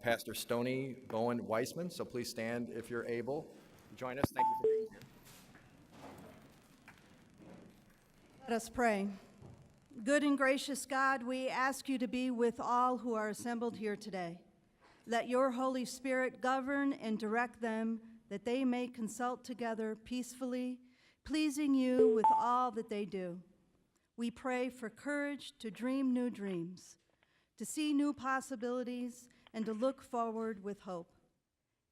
Pastor Stoney Bowen Weissman, so please stand if you're able to join us. Thank you for being here. Let us pray. Good and gracious God, we ask you to be with all who are assembled here today. Let your Holy Spirit govern and direct them, that they may consult together peacefully, pleasing you with all that they do. We pray for courage to dream new dreams, to see new possibilities, and to look forward with hope.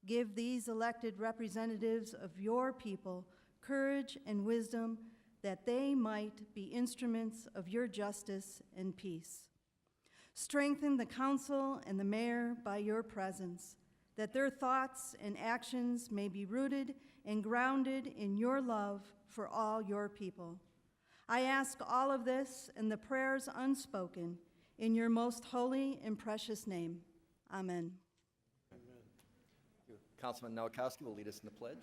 Give these elected representatives of your people courage and wisdom, that they might be instruments of your justice and peace. Strengthen the council and the mayor by your presence, that their thoughts and actions may be rooted and grounded in your love for all your people. I ask all of this and the prayers unspoken in your most holy and precious name. Amen. Councilman Nowakowski will lead us in the pledge.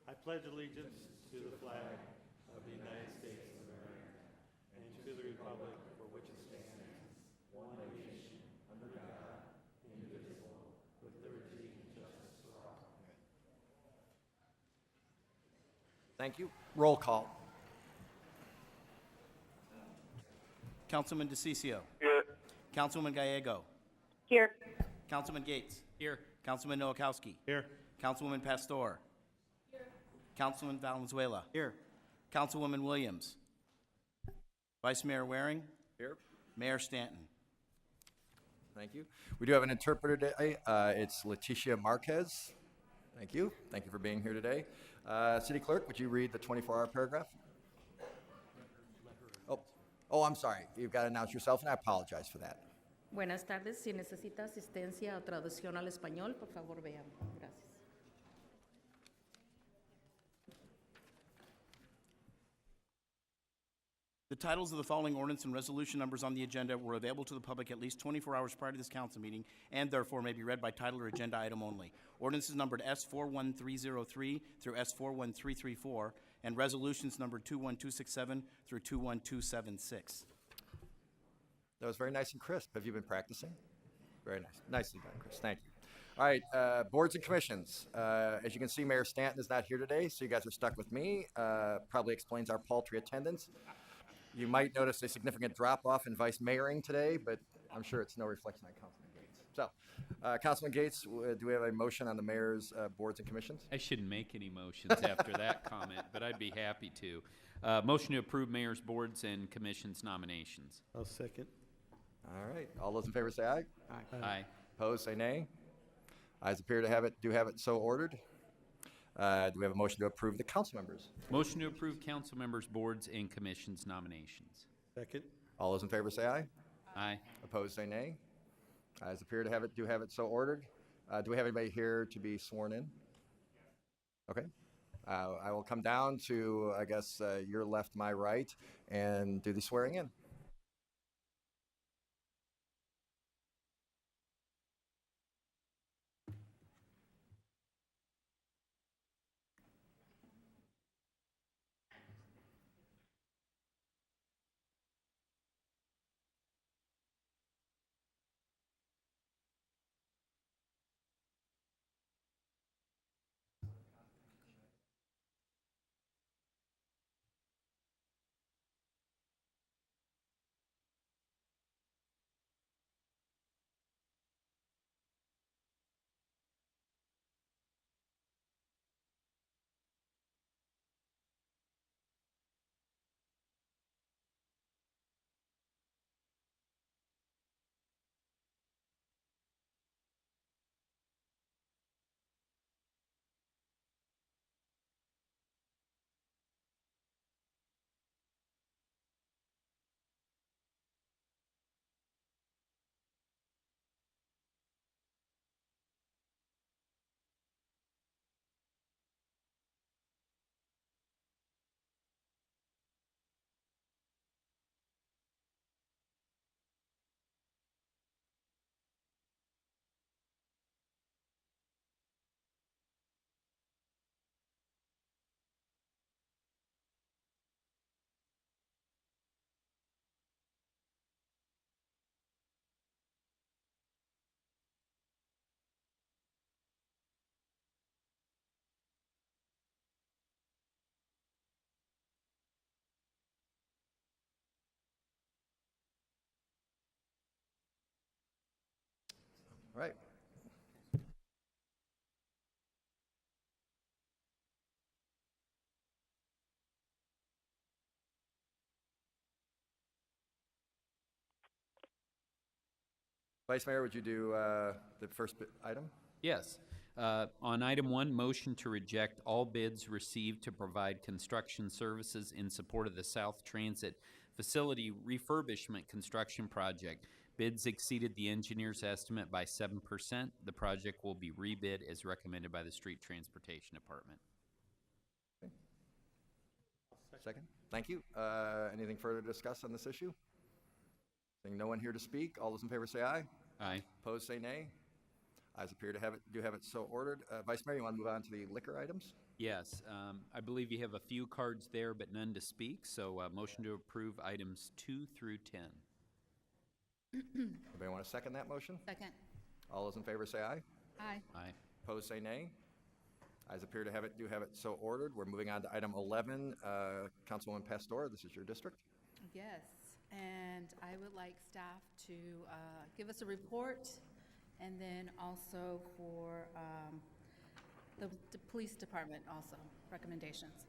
I pledge allegiance to the flag of the United States of America and to the republic for which it stands, one nation, under God, indivisible, with liberty and justice for all. Thank you. Roll call. Councilman DeCiccio. Here. Councilwoman Gallego. Here. Councilman Gates. Here. Councilman Nowakowski. Here. Councilwoman Pastor. Here. Councilman Valenzuela. Here. Councilwoman Williams. Vice Mayor Waring. Here. Mayor Stanton. Thank you. We do have an interpreter today. It's Leticia Marquez. Thank you. Thank you for being here today. City Clerk, would you read the 24-hour paragraph? Oh, I'm sorry. You've got to announce yourself, and I apologize for that. Buenas tardes. Si necesita asistencia o traducción al español, por favor, véame. Gracias. The titles of the following ordinance and resolution numbers on the agenda were available to the public at least 24 hours prior to this council meeting and therefore may be read by title or agenda item only. Ordinances numbered S41303 through S41334 and resolutions numbered 21267 through 21276. That was very nice and crisp. Have you been practicing? Very nice. Nicely done, Chris. Thank you. All right, boards and commissions. As you can see, Mayor Stanton is not here today, so you guys are stuck with me. Probably explains our paltry attendance. You might notice a significant drop-off in vice mayoring today, but I'm sure it's no reflection on Councilman Gates. So, Councilman Gates, do we have a motion on the mayor's boards and commissions? I shouldn't make any motions after that comment, but I'd be happy to. Motion to approve mayor's boards and commissions nominations. I'll second. All right. All those in favor say aye. Aye. Opposed, say nay. Ayes appear to have it, do have it so ordered. Do we have a motion to approve the council members? Motion to approve council members' boards and commissions nominations. Second. All those in favor say aye. Aye. Opposed, say nay. Ayes appear to have it, do have it so ordered. Do we have anybody here to be sworn in? Okay. I will come down to, I guess, your left, my right, and do the swearing in. right. Vice Mayor, would you do the first item? Yes. On item 1, motion to reject all bids received to provide construction services in support of the South Transit Facility refurbishment construction project. Bids exceeded the engineer's estimate by 7%. The project will be rebid as recommended by the Street Transportation Department. Second. Thank you. Anything further to discuss on this issue? Seeing no one here to speak, all those in favor say aye. Aye. Opposed say nay. Ayes appear to have it so ordered. Vice Mayor, you want to move on to the liquor items? Yes, I believe you have a few cards there, but none to speak, so motion to approve items 2 through 10. Anybody want to second that motion? Second. All those in favor say aye. Aye. Aye. Opposed say nay. Ayes appear to have it so ordered. We're moving on to item 11. Councilwoman Pastor, this is your district. Yes, and I would like staff to give us a report, and then also for the police department also, recommendations.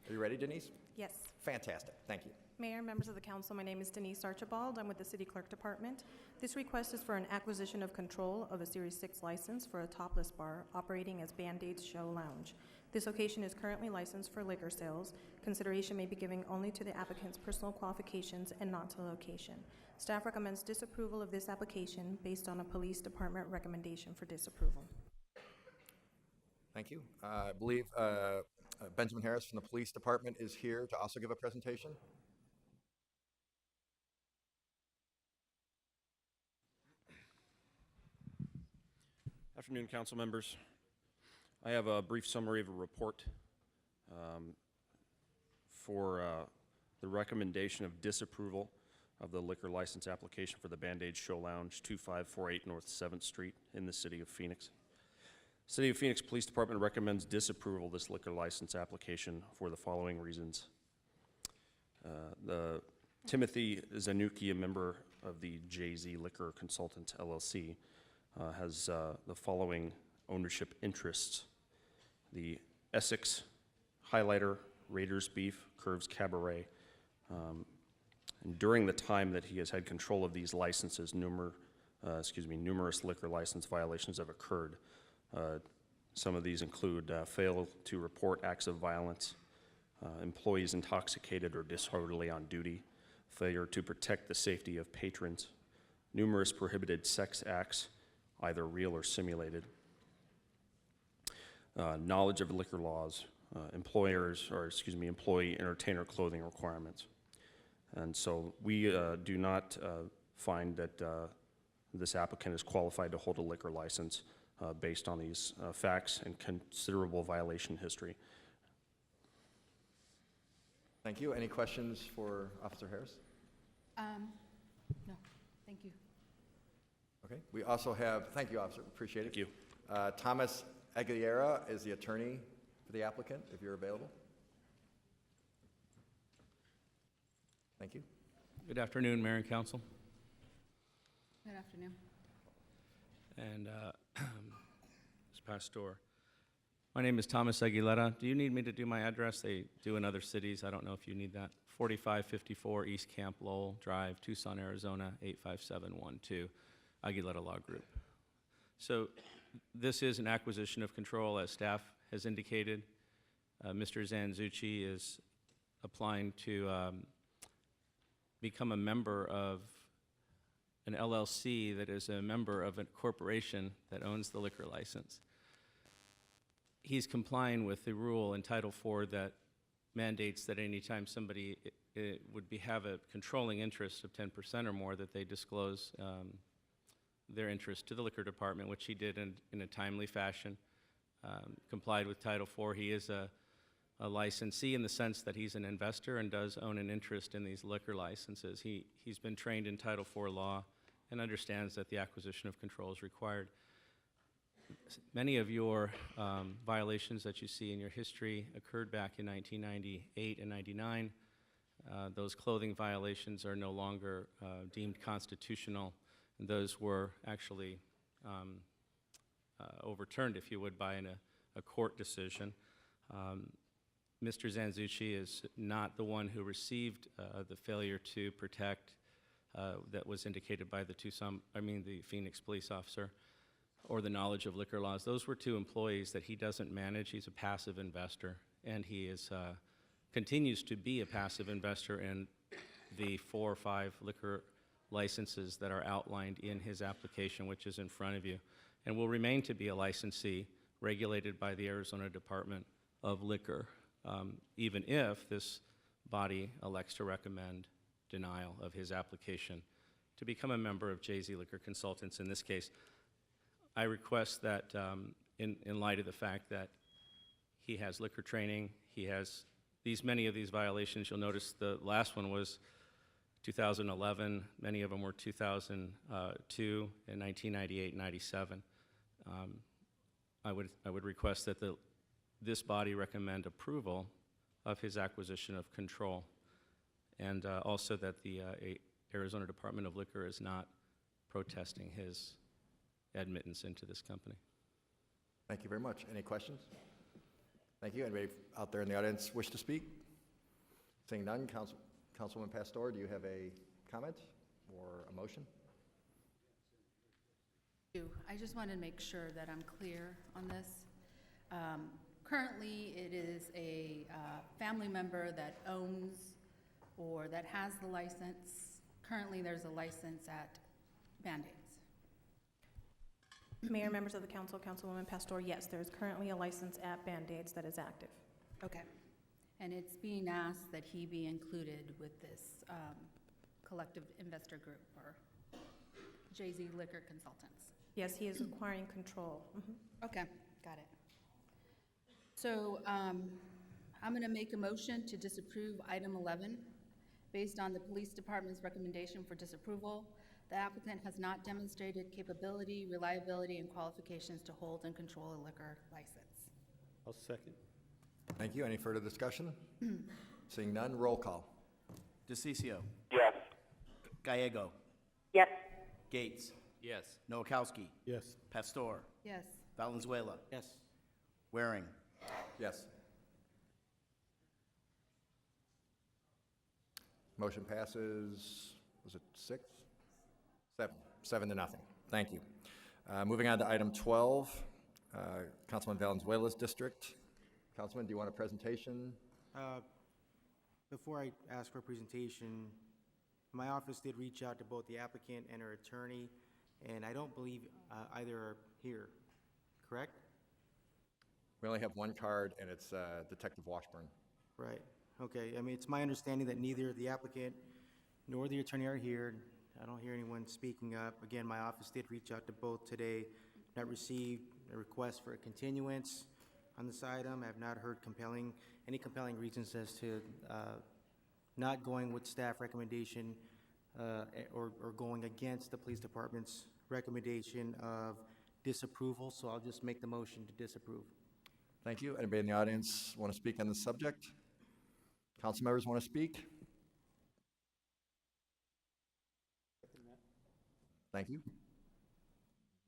Are you ready, Denise? Yes. Fantastic. Thank you. Mayor, members of the council, my name is Denise Archibald. I'm with the City Clerk Department. This request is for an acquisition of control of a Series 6 license for a topless bar operating as Band-Aid's Show Lounge. This location is currently licensed for liquor sales. Consideration may be given only to the applicant's personal qualifications and not to the location. Staff recommends disapproval of this application based on a police department recommendation for disapproval. Thank you. I believe Benjamin Harris from the police department is here to also give a presentation. Afternoon, council members. I have a brief summary of a report for the recommendation of disapproval of the liquor license application for the Band-Aid Show Lounge, 2548 North 7th Street in the city of Phoenix. City of Phoenix Police Department recommends disapproval of this liquor license application for the following reasons. The Timothy Zanuki, a member of the JZ Liquor Consultants LLC, has the following ownership interests: the Essex, Highlighter, Raiders Beef, Curves Cabaret. And during the time that he has had control of these licenses, numerous liquor license violations have occurred. Some of these include fail to report acts of violence, employees intoxicated or disorderly on duty, failure to protect the safety of patrons, numerous prohibited sex acts, either real or simulated, knowledge of liquor laws, employee entertainer clothing requirements. And so we do not find that this applicant is qualified to hold a liquor license based on these facts and considerable violation history. Thank you. Any questions for Officer Harris? No, thank you. Okay. We also have, thank you, Officer, appreciate it. Thank you. Thomas Aguilera is the attorney for the applicant, if you're available. Thank you. Good afternoon, Mayor and Council. Good afternoon. And Ms. Pastor. My name is Thomas Aguilera. Do you need me to do my address? They do in other cities. I don't know if you need that. 4554 East Camp Lowell Drive, Tucson, Arizona, 85712, Aguilera Law Group. So this is an acquisition of control, as staff has indicated. Mr. Zanzucci is applying to become a member of an LLC that is a member of a corporation that owns the liquor license. He's complying with the rule in Title IV that mandates that anytime somebody have a controlling interest of 10% or more, that they disclose their interest to the liquor department, which he did in a timely fashion, complied with Title IV. He is a licensee in the sense that he's an investor and does own an interest in these liquor licenses. He's been trained in Title IV law and understands that the acquisition of control is required. Many of your violations that you see in your history occurred back in 1998 and 99. Those clothing violations are no longer deemed constitutional. And those were actually overturned, if you would, by a court decision. Mr. Zanzucci is not the one who received the failure to protect that was indicated by the Phoenix police officer, or the knowledge of liquor laws. Those were two employees that he doesn't manage. He's a passive investor, and he is continues to be a passive investor in the 4 or 5 liquor licenses that are outlined in his application, which is in front of you, and will remain to be a licensee regulated by the Arizona Department of Liquor, even if this body elects to recommend denial of his application to become a member of JZ Liquor Consultants. In this case, I request that in light of the fact that he has liquor training, he has many of these violations. You'll notice the last one was 2011, many of them were 2002, and 1998, 97. I would request that this body recommend approval of his acquisition of control, and also that the Arizona Department of Liquor is not protesting his admittance into this company. Thank you very much. Any questions? Thank you. Anybody out there in the audience wish to speak? Seeing none, Councilwoman Pastor, do you have a comment or a motion? I just want to make sure that I'm clear on this. Currently, it is a family member that owns or that has the license. Currently, there's a license at Band-Aids. Mayor, members of the council, Councilwoman Pastor, yes, there is currently a license at Band-Aids that is active. Okay. And it's being asked that he be included with this collective investor group, or JZ Liquor Consultants. Yes, he is acquiring control. Okay, got it. So I'm going to make a motion to disapprove item 11. Based on the police department's recommendation for disapproval, the applicant has not demonstrated capability, reliability, and qualifications to hold and control a liquor license. I'll second. Thank you. Any further discussion? Seeing none, roll call. DeCiccio. Yes. Gallego. Yes. Gates. Yes. Nowakowski. Yes. Pastor. Yes. Valenzuela. Yes. Waring. Yes. Motion passes, was it 6? 7. 7 to nothing. Thank you. Moving on to item 12, Councilman Valenzuela's district. Councilman, do you want a presentation? Before I ask for a presentation, my office did reach out to both the applicant and her attorney, and I don't believe either are here, correct? We only have one card, and it's Detective Washburn. Right, okay. I mean, it's my understanding that neither the applicant nor the attorney are here. I don't hear anyone speaking up. Again, my office did reach out to both today, not received a request for a continuance on this item. I have not heard any compelling reasons as to not going with staff recommendation or going against the police department's recommendation of disapproval, so I'll just make the motion to disapprove. Thank you. Anybody in the audience want to speak on this subject? Council members want to speak? Thank you.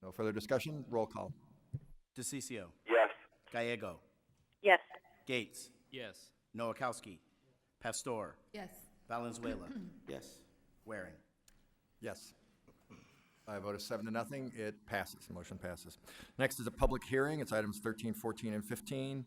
No further discussion. Roll call. DeCiccio. Yes. Gallego. Yes. Gates. Yes. Nowakowski. Pastor. Yes. Valenzuela. Yes. Waring. Yes. By a vote of 7 to nothing, it passes. The motion passes. Next is a public hearing. It's items 13, 14, and 15.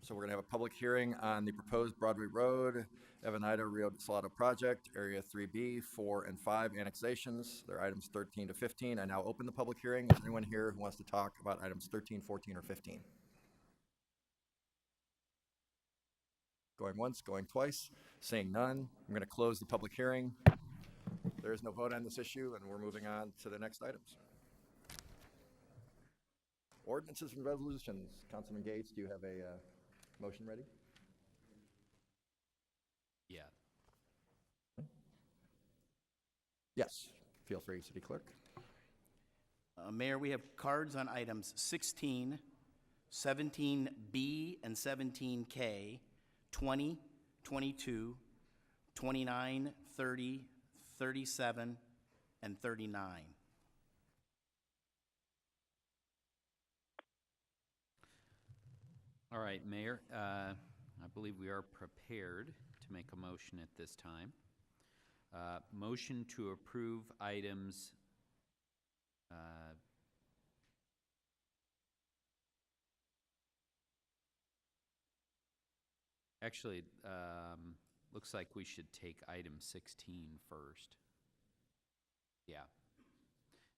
So we're going to have a public hearing on the proposed Broadway Road, Evanida Rio Salado project, Area 3B, 4, and 5 annexations. They're items 13 to 15. I now open the public hearing. Is there anyone here who wants to talk about items 13, 14, or 15? Going once, going twice. Seeing none, I'm going to close the public hearing. There is no vote on this issue, and we're moving on to the next items. Ordinances and resolutions. Councilman Gates, do you have a motion ready? Yeah. Yes. Feel free, City Clerk. Mayor, we have cards on items 16, 17B and 17K, 20, 22, 29, 30, 37, and 39. All right, Mayor, I believe we are prepared to make a motion at this time. Motion to approve items, actually, looks like we should take item 16 first. Yeah.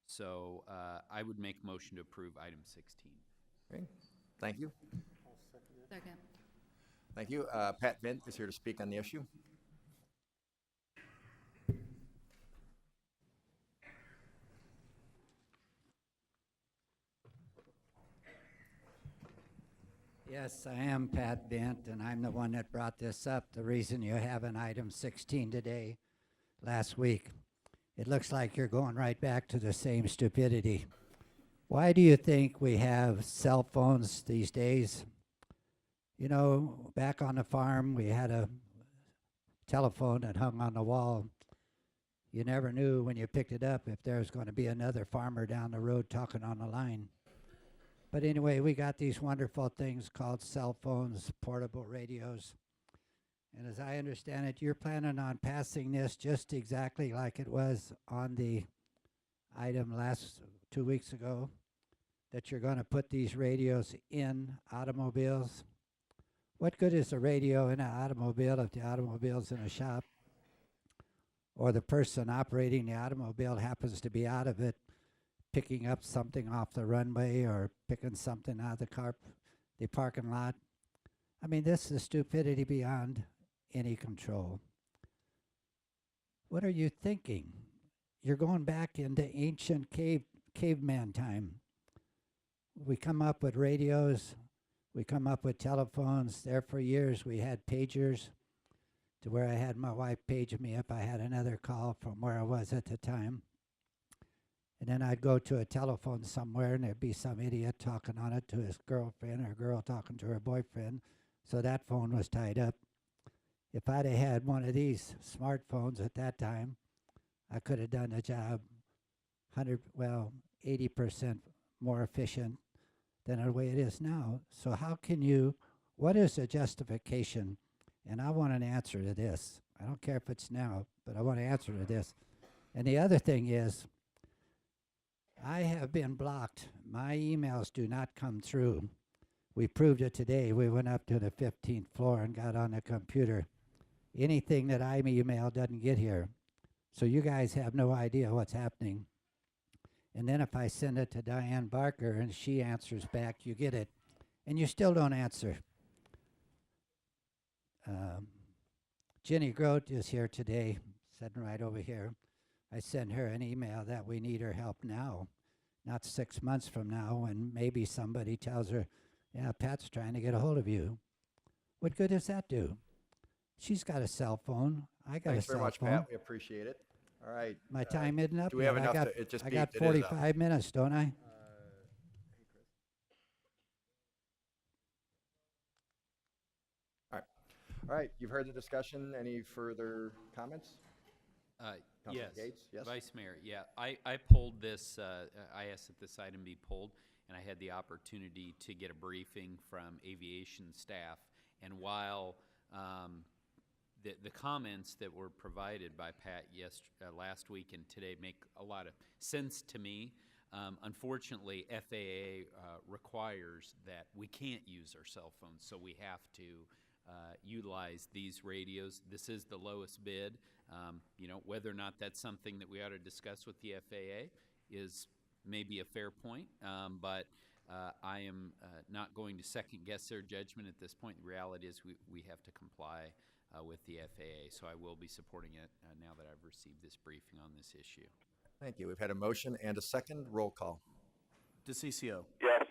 So I would make motion to approve item 16. Okay, thank you. Second. Thank you. Pat Vint is here to speak on the issue. Yes, I am Pat Bent, and I'm the one that brought this up. The reason you have an item 16 today, last week, it looks like you're going right back to the same stupidity. Why do you think we have cell phones these days? You know, back on the farm, we had a telephone that hung on the wall. You never knew when you picked it up if there was going to be another farmer down the road talking on the line. But anyway, we got these wonderful things called cell phones, portable radios. And as I understand it, you're planning on passing this just exactly like it was on the item 2 weeks ago, that you're going to put these radios in automobiles. What good is a radio in an automobile if the automobile's in a shop, or the person operating the automobile happens to be out of it, picking up something off the runway or picking something out of the parking lot? I mean, this is stupidity beyond any control. What are you thinking? You're going back into ancient caveman time. We come up with radios, we come up with telephones. There for years we had pagers, to where I had my wife page me if I had another call from where I was at the time. And then I'd go to a telephone somewhere and there'd be some idiot talking on it to his girlfriend, or a girl talking to her boyfriend. So that phone was tied up. If I'd have had one of these smartphones at that time, I could have done the job 80% more efficient than the way it is now. So how can you, what is the justification? And I want an answer to this. I don't care if it's now, but I want an answer to this. And the other thing is, I have been blocked. My emails do not come through. We proved it today. We went up to the 15th floor and got on the computer. Anything that I email doesn't get here. So you guys have no idea what's happening. And then if I send it to Diane Barker and she answers back, you get it. And you still don't answer. Jenny Grote is here today, sitting right over here. I sent her an email that we need her help now, not 6 months from now, when maybe somebody tells her, yeah, Pat's trying to get a hold of you. What good does that do? She's got a cell phone. I got Thanks a cell very much, phone. Pat. We appreciate it. All right. My time isn't up Do we have yet. enough to, it just I beeped. got It is up. 45 minutes, don't I? All right, you've heard the discussion. Any further comments? Councilman Yes. Gates, yes? Vice Mayor, yeah. I pulled this, I asked that this item be pulled, and I had the opportunity to get a briefing from aviation staff. And while the comments that were provided by Pat last week and today make a lot of sense to me, unfortunately, FAA requires that we can't use our cell phones, so we have to utilize these radios. This is the lowest bid. You know, whether or not that's something that we ought to discuss with the FAA is maybe a fair point, but I am not going to second guess their judgment at this point. The reality is we have to comply with the FAA, so I will be supporting it now that I've received this briefing on this issue. Thank you. We've had a motion and a second. Roll call. DeCiccio. Yes.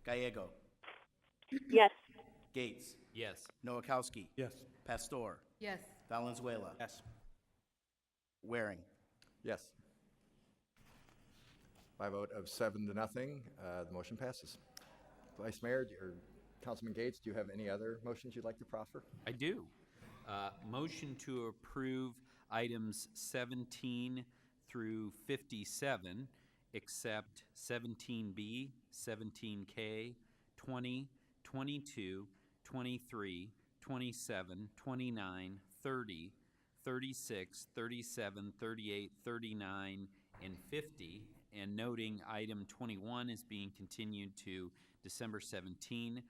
Gallego. Yes. Gates. Yes. Noakowski. Yes. Pastor. Yes. Valenzuela. Yes. Waring. Yes. By a vote of 7-0, the motion passes. Vice Mayor or Councilman Gates, do you have any other motions you'd like to proffer? I do. Motion to approve items 17 through 57, except 17B, 17K, 20, 22, 23, 27, 29, 30, 36, 37, 38, 39, and 50, and noting item 21 is being continued to December 17.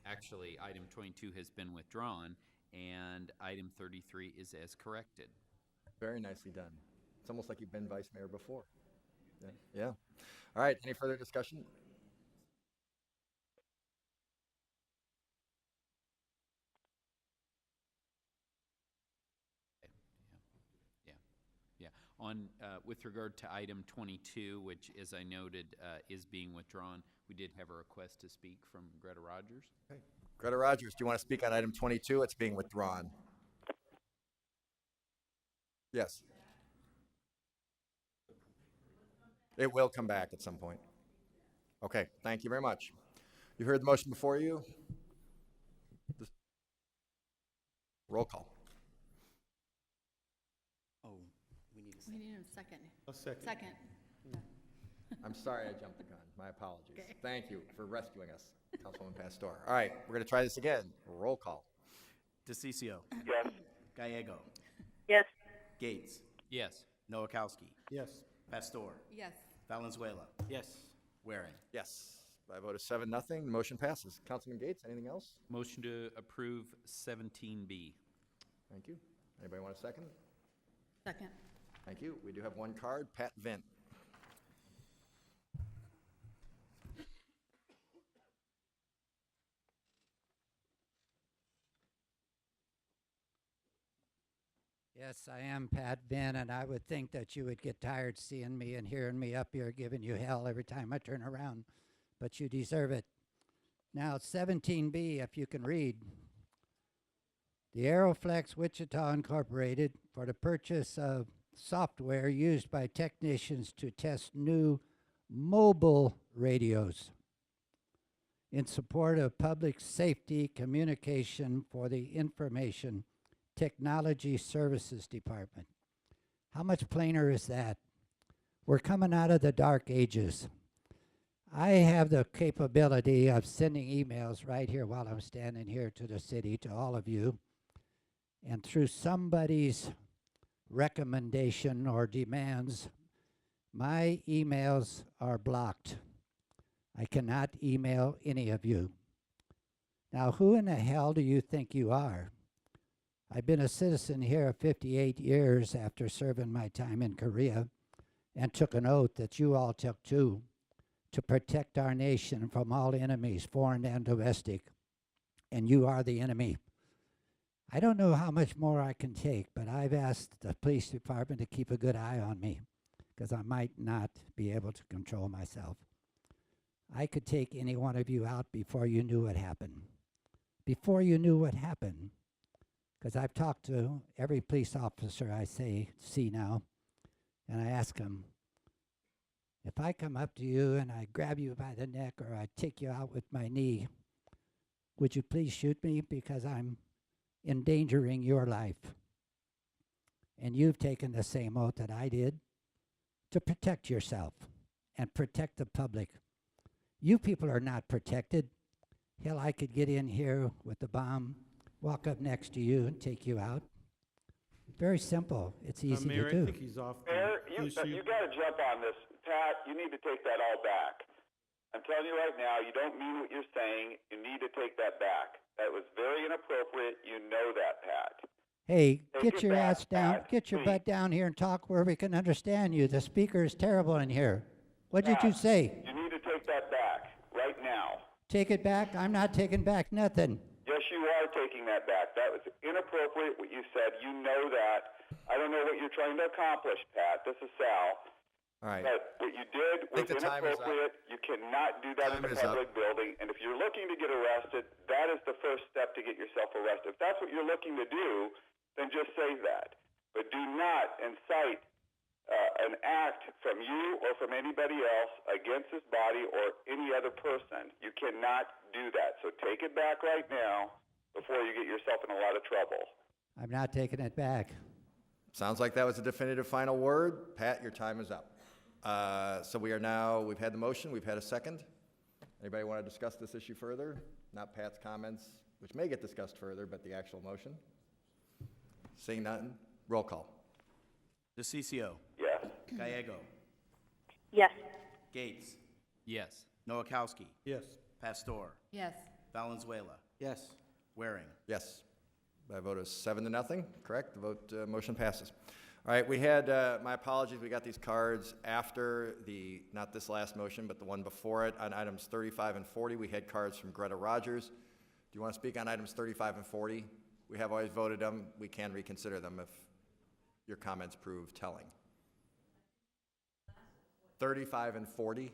Actually, item 22 has been withdrawn, and item 33 is as corrected. Very nicely done. It's almost like you've been vice mayor before. Yeah. Yeah. All right. Any further discussion? Yeah. Yeah. On, with regard to item 22, which, as I noted, is being withdrawn, we did have a request to speak from Greta Rogers. Okay. Greta Rogers, do you want to speak on item 22? It's being withdrawn. Yes. It will come back at some point. Okay, thank you very much. You heard the motion before you. Roll call. Oh, we need a We need a second. A second. Second. I'm sorry I jumped the gun. My apologies. Okay. Thank you for rescuing us, Councilwoman Pastor. All right, we're going to try this again. Roll call. DeCiccio. Yes. Gallego. Yes. Gates. Yes. Noakowski. Yes. Pastor. Yes. Valenzuela. Yes. Waring. Yes. By a vote of 7-0, the motion passes. Councilman Gates, anything else? Motion to approve 17B. Thank you. Anybody want a second? Second. Thank you. We do have one card. Pat Vint. Yes, I am Pat Vint, and I would think that you would get tired seeing me and hearing me up here giving you hell every time I turn around, but you deserve it. Now, 17B, if you can read. The Aeroflex Wichita Incorporated for the purchase of software used by technicians to test new mobile radios in support of public safety communication for the Information Technology Services Department. How much plainer is that? We're coming out of the dark ages. I have the capability of sending emails right here while I'm standing here to the city, to all of you. And through somebody's recommendation or demands, my emails are blocked. I cannot email any of you. Now, who in the hell do you think you are? I've been a citizen here 58 years after serving my time in Korea, and took an oath that you all took too, to protect our nation from all enemies, foreign and domestic. And you are the enemy. I don't know how much more I can take, but I've asked the police department to keep a good eye on me, because I might not be able to control myself. I could take any one of you out before you knew what happened. Before you knew what happened. Because I've talked to every police officer I see now, and I ask them, if I come up to you and I grab you by the neck or I take you out with my knee, would you please shoot me because I'm endangering your life? And you've taken the same oath that I did to protect yourself and protect the public. You people are not protected. Hell, I could get in here with the bomb, walk up next to you and take you out. Very simple. It's easy Mayor, to do. I think he's off. Mayor, you got to jump on this. Pat, you need to take that all back. I'm telling you right now, you don't mean what you're saying. You need to take that back. That was very inappropriate. You know that, Pat. Hey, Take get it your back, ass down, Pat, get your please. butt down here and talk where we can understand you. The speaker is terrible in here. What did you Pat, say? You need to take that back right now. Take it back? I'm not taking back nothing. Yes, you are taking that back. That was inappropriate what you said. You know that. I don't know what you're trying to accomplish, Pat. This is Sal. All right. But what you did was think the time is up. inappropriate. You cannot do that in Time a is up. public building. And if you're looking to get arrested, that is the first step to get yourself arrested. If that's what you're looking to do, then just say that. But do not incite an act from you or from anybody else against this body or any other person. You cannot do that. So take it back right now before you get yourself in a lot of trouble. I'm not taking it back. Sounds like that was a definitive final word. Pat, your time is up. So we've had the motion, we've had a second. Anybody want to discuss this issue further? Not Pat's comments, which may get discussed further, but the actual motion? Seeing none, roll call. DeCiccio. Yes. Gallego. Yes. Gates. Yes. Noakowski. Yes. Pastor. Yes. Valenzuela. Yes. Waring. Yes. By a vote of 7-0, correct? The vote, motion passes. All right, we had, my apologies, we got these cards after the, not this last motion, but the one before it. On items 35 and 40, we had cards from Greta Rogers. Do you want to speak on items 35 and 40? We have always voted them. We can reconsider them if your comments prove telling. 35 and 40?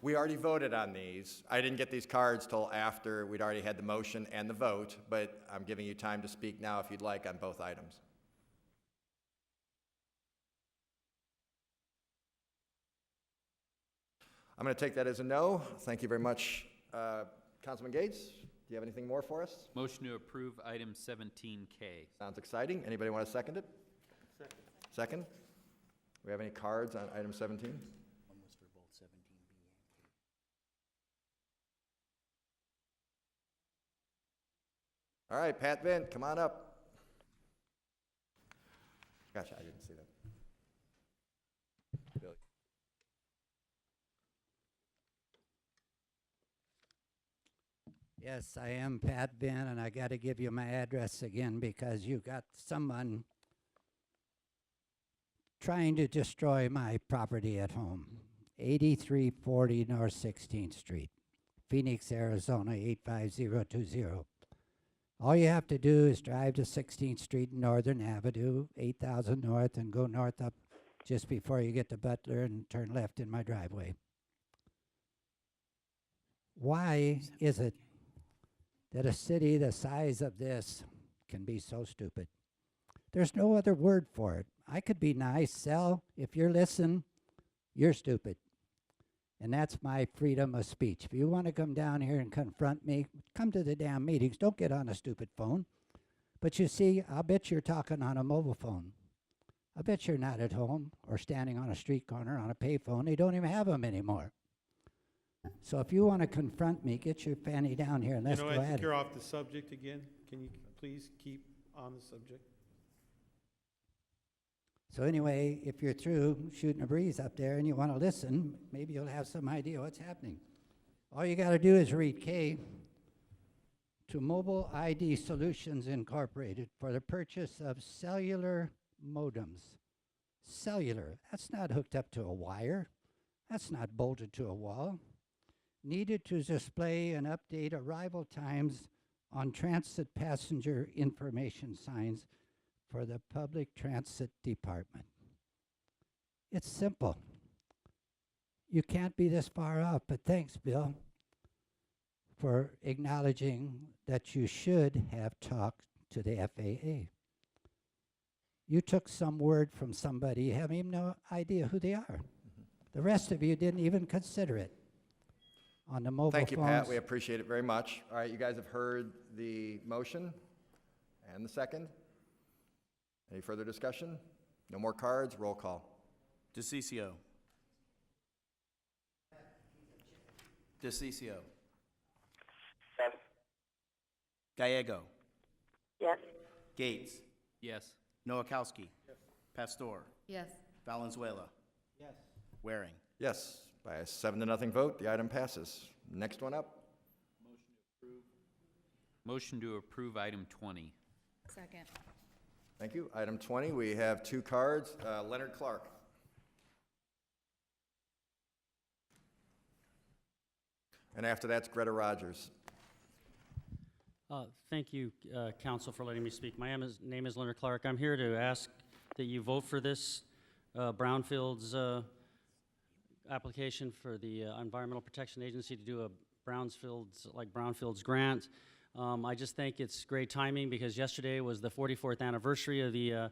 We already voted on these. I didn't get these cards till after we'd already had the motion and the vote, but I'm giving you time to speak now if you'd like on both items. I'm going to take that as a no. Thank you very much. Councilman Gates, do you have anything more for us? Motion to approve item 17K. Sounds exciting. Anybody want to second it? Second. Second? Do we have any cards on item 17? One was for both 17B and K. All right, Pat Vint, come on up. Gotcha, I didn't see that. Billy. Yes, I am Pat Vint, and I got to give you my address again because you got someone trying to destroy my property at home. 8340 North 16th Street, Phoenix, Arizona 85020. All you have to do is drive to 16th Street and Northern Avenue, 8000 North, and go north up just before you get to Butler and turn left in my driveway. Why is it that a city the size of this can be so stupid? There's no other word for it. I could be nice, Sal. If you're listening, you're stupid. And that's my freedom of speech. If you want to come down here and confront me, come to the damn meetings. Don't get on a stupid phone. But you see, I'll bet you're talking on a mobile phone. I bet you're not at home or standing on a street corner on a payphone. They don't even have them anymore. So if you want to confront me, get your fanny down here and let's go I at think it. you're off the subject again. Can you please keep on the subject? So anyway, if you're through shooting a breeze up there and you want to listen, maybe you'll have some idea what's happening. All you got to do is read K to Mobile ID Solutions Incorporated for the purchase of cellular modems. Cellular, that's not hooked up to a wire. That's not bolted to a wall. Needed to display and update arrival times on transit passenger information signs for the Public Transit Department. It's simple. You can't be this far off, but thanks, Bill, for acknowledging that you should have talked to the FAA. You took some word from somebody, you have even no idea who they are. The rest of you didn't even consider it. On the mobile Thank you, phones. Pat. We appreciate it very much. All right, you guys have heard the motion and the second. Any further discussion? No more cards? Roll call. DeCiccio. DeCiccio. Yes. Gallego. Yes. Gates. Yes. Noakowski. Pastor. Yes. Valenzuela. Yes. Waring. Yes, by a 7-0 vote, the item passes. Next one up. Motion to approve item 20. Second. Thank you. Item 20, we have two cards. Leonard Clark. And after that's Greta Rogers. Thank you, Council, for letting me speak. My name is Leonard Clark. I'm here to ask that you vote for this Brownfields application for the Environmental Protection Agency to do a Brownfields grant. I just think it's great timing because yesterday was the 44th anniversary of the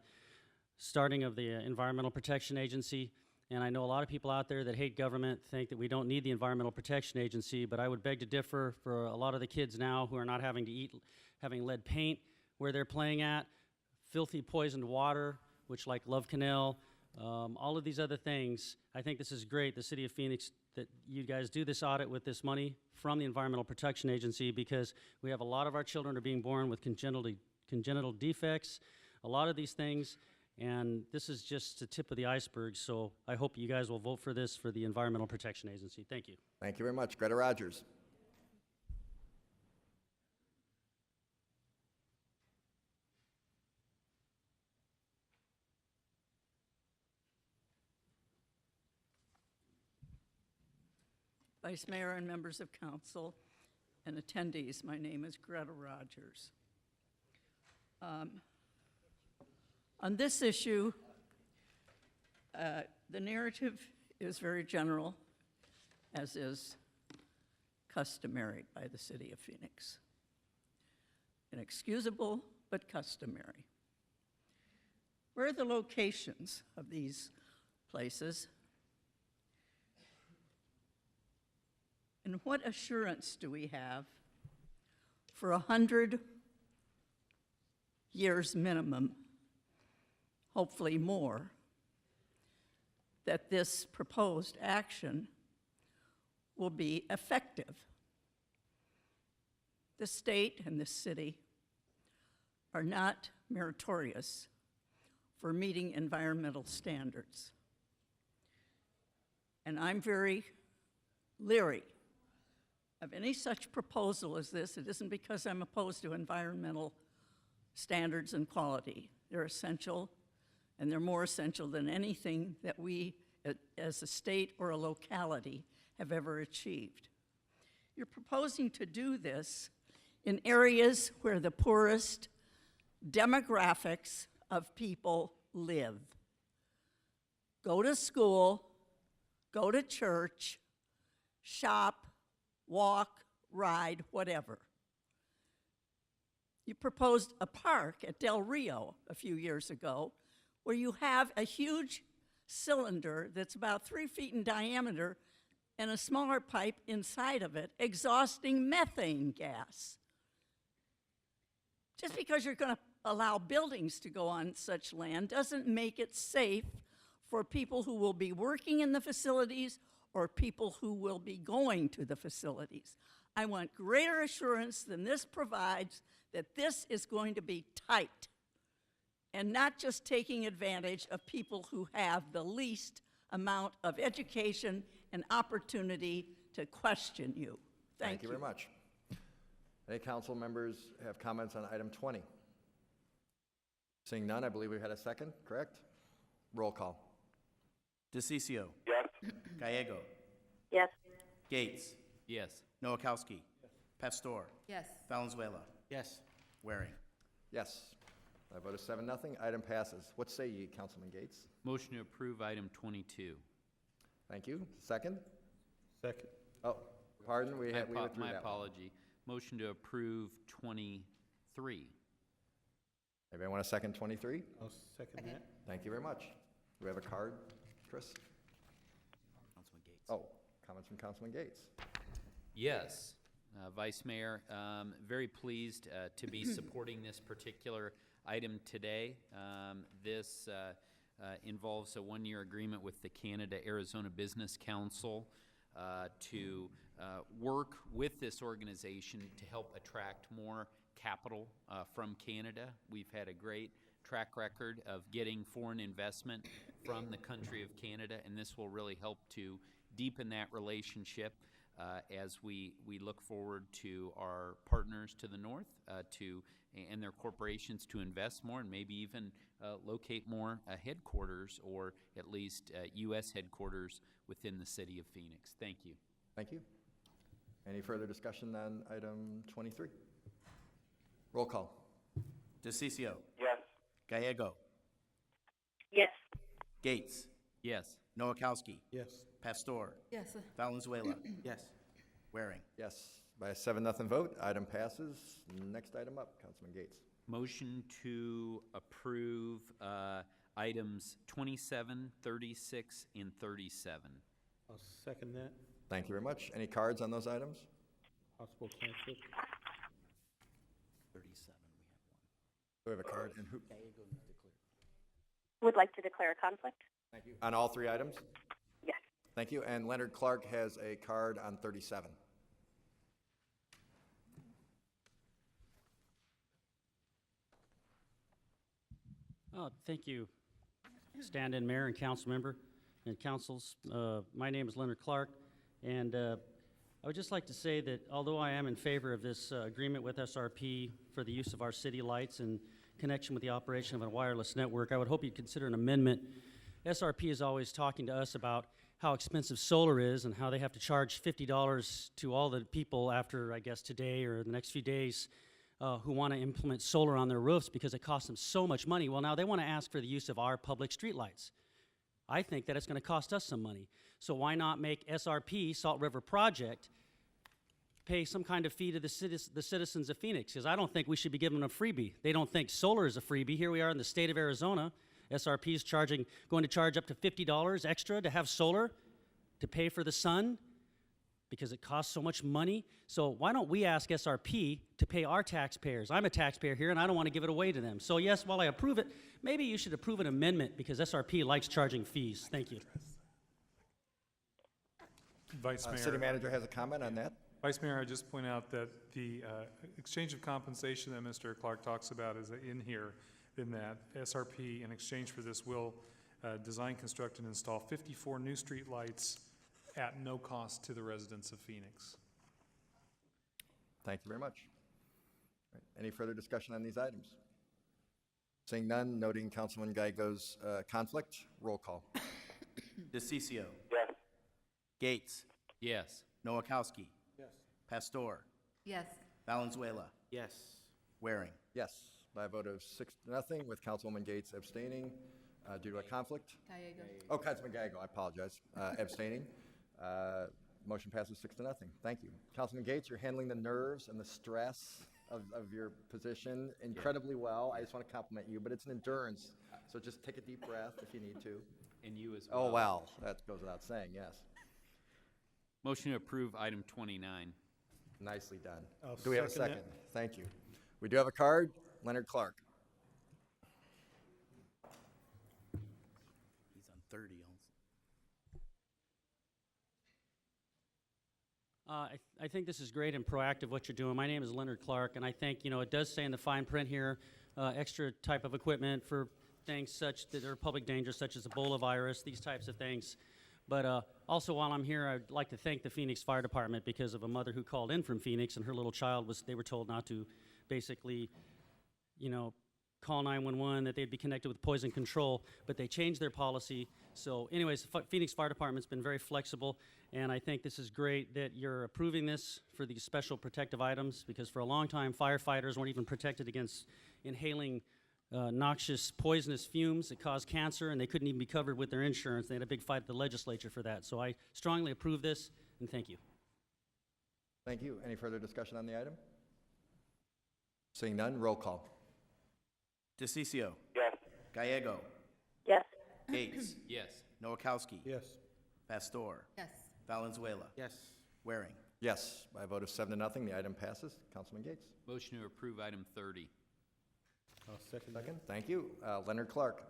starting of the Environmental Protection Agency. And I know a lot of people out there that hate government think that we don't need the Environmental Protection Agency, but I would beg to differ for a lot of the kids now who are not having to eat, having lead paint where they're playing at, filthy poisoned water, which like Love Canal, all of these other things. I think this is great, the city of Phoenix, that you guys do this audit with this money from the Environmental Protection Agency, because we have a lot of our children are being born with congenital defects, a lot of these things, and this is just the tip of the iceberg. So I hope you guys will vote for this for the Environmental Protection Agency. Thank you. Thank you very much. Greta Rogers. Vice Mayor and members of council and attendees, my name is Greta Rogers. On this issue, the narrative is very general, as is customary by the city of Phoenix. Inexcusable, but customary. Where are the locations of these places? And what assurance do we have for 100 years minimum, hopefully more, that this proposed action will be effective? The state and the city are not meritorious for meeting environmental standards. And I'm very leery of any such proposal as this. It isn't because I'm opposed to environmental standards and quality. They're essential, and they're more essential than anything that we, as a state or a locality, have ever achieved. You're proposing to do this in areas where the poorest demographics of people live. Go to school, go to church, shop, walk, ride, whatever. You proposed a park at Del Rio a few years ago where you have a huge cylinder that's about 3 feet in diameter and a smaller pipe inside of it exhausting methane gas. Just because you're going to allow buildings to go on such land doesn't make it safe for people who will be working in the facilities or people who will be going to the facilities. I want greater assurance than this provides that this is going to be tight and not just taking advantage of people who have the least amount of education and opportunity to question you. Thank you very much. Any council members have comments on item 20? Seeing none, I believe we had a second, correct? Roll call. DeCiccio. Yes. Gallego. Yes. Gates. Yes. Noakowski. Pastor. Yes. Valenzuela. Yes. Waring. Yes. I vote is 7-0. Item passes. What say ye, Councilman Gates? Motion to approve item 22. Thank you. Second? Second. Oh, pardon, we withdrew My that one. apology. Motion to approve 23. Anybody want a second 23? I'll second that. Thank you very much. Do we have a card, Chris? Councilman Gates. Oh, comments from Councilman Gates. Yes, Vice Mayor, very pleased to be supporting this particular item today. This involves a one-year agreement with the Canada-Arizona Business Council to work with this organization to help attract more capital from Canada. We've had a great track record of getting foreign investment from the country of Canada, and this will really help to deepen that relationship as we look forward to our partners to the north and their corporations to invest more and maybe even locate more headquarters or at least U.S. headquarters within the city of Phoenix. Thank you. Thank you. Any further discussion on item 23? Roll call. DeCiccio. Yes. Gallego. Yes. Gates. Yes. Noakowski. Yes. Pastor. Yes. Valenzuela. Yes. Waring. Yes. By a 7-0 vote, item passes. Next item up, Councilman Gates. Motion to approve items 27, 36, and 37. I'll second that. Thank you very much. Any cards on those items? Possible conflict. 37, we have one. Do we have a card? And who? Gallego needs to clear. Would like to declare a conflict. Thank you. On all three items? Yes. Thank you. And Leonard Clark has a card on 37. Thank you, stand-in mayor and council member and councils. My name is Leonard Clark, and I would just like to say that although I am in favor of this agreement with SRP for the use of our city lights in connection with the operation of a wireless network, I would hope you'd consider an amendment. SRP is always talking to us about how expensive solar is and how they have to charge $50 to all the people after, I guess, today or the next few days who want to implement solar on their roofs because it costs them so much money. Well, now they want to ask for the use of our public streetlights. I think that it's going to cost us some money. So why not make SRP, Salt River Project, pay some kind of fee to the citizens of Phoenix? Because I don't think we should be giving them a freebie. They don't think solar is a freebie. Here we are in the state of Arizona. SRP is going to charge up to $50 extra to have solar to pay for the sun because it costs so much money. So why don't we ask SRP to pay our taxpayers? I'm a taxpayer here, and I don't want to give it away to them. So yes, while I approve it, maybe you should approve an amendment because SRP likes charging fees. Thank you. Vice Mayor. City Manager has a comment on that. Vice Mayor, I just point out that the exchange of compensation that Mr. Clark talks about is in here, in that SRP, in exchange for this, will design, construct, and install 54 new street lights at no cost to the residents of Phoenix. Thank you very much. All right, any further discussion on these items? Seeing none, noting Councilman Geigo's conflict, roll call. DeCiccio. Yes. Gates. Yes. Noakowski. Yes. Pastor. Yes. Valenzuela. Yes. Waring. Yes, by a vote of 6-0, with Councilwoman Gates abstaining due to a conflict. Gallego. Oh, Councilman Geigo, I apologize, abstaining. Motion passes 6-0. Thank you. Councilman Gates, you're handling the nerves and the stress of your position incredibly well. I just want to compliment you, but it's an endurance. So just take a deep breath if you need to. And you as well. Oh, wow. That goes without saying, yes. Motion to approve item 29. Nicely done. I'll Do we have a second second? Thank you. We do have a card. Leonard Clark. He's on 30 also. I think this is great and proactive what you're doing. My name is Leonard Clark, and I think, it does say in the fine print here, extra type of equipment for things such that are public danger, such as Ebola virus, these types of things. But also while I'm here, I'd like to thank the Phoenix Fire Department because of a mother who called in from Phoenix, and her little child they were told not to basically, call 911, that they'd be connected with poison control, but they changed their policy. So anyways, the Phoenix Fire Department's been very flexible, and I think this is great that you're approving this for these special protective items, because for a long time, firefighters weren't even protected against inhaling noxious, poisonous fumes that cause cancer, and they couldn't even be covered with their insurance. They had a big fight at the legislature for that. So I strongly approve this, and thank you. Thank you. Any further discussion on the item? Seeing none, roll call. DeCiccio. Yes. Gallego. Yes. Gates. Yes. Noakowski. Yes. Pastor. Yes. Valenzuela. Yes. Waring. Yes, by a vote of 7-0, the item passes. Councilman Gates. Motion to approve item 30. I'll second that. Second, thank you. Leonard Clark.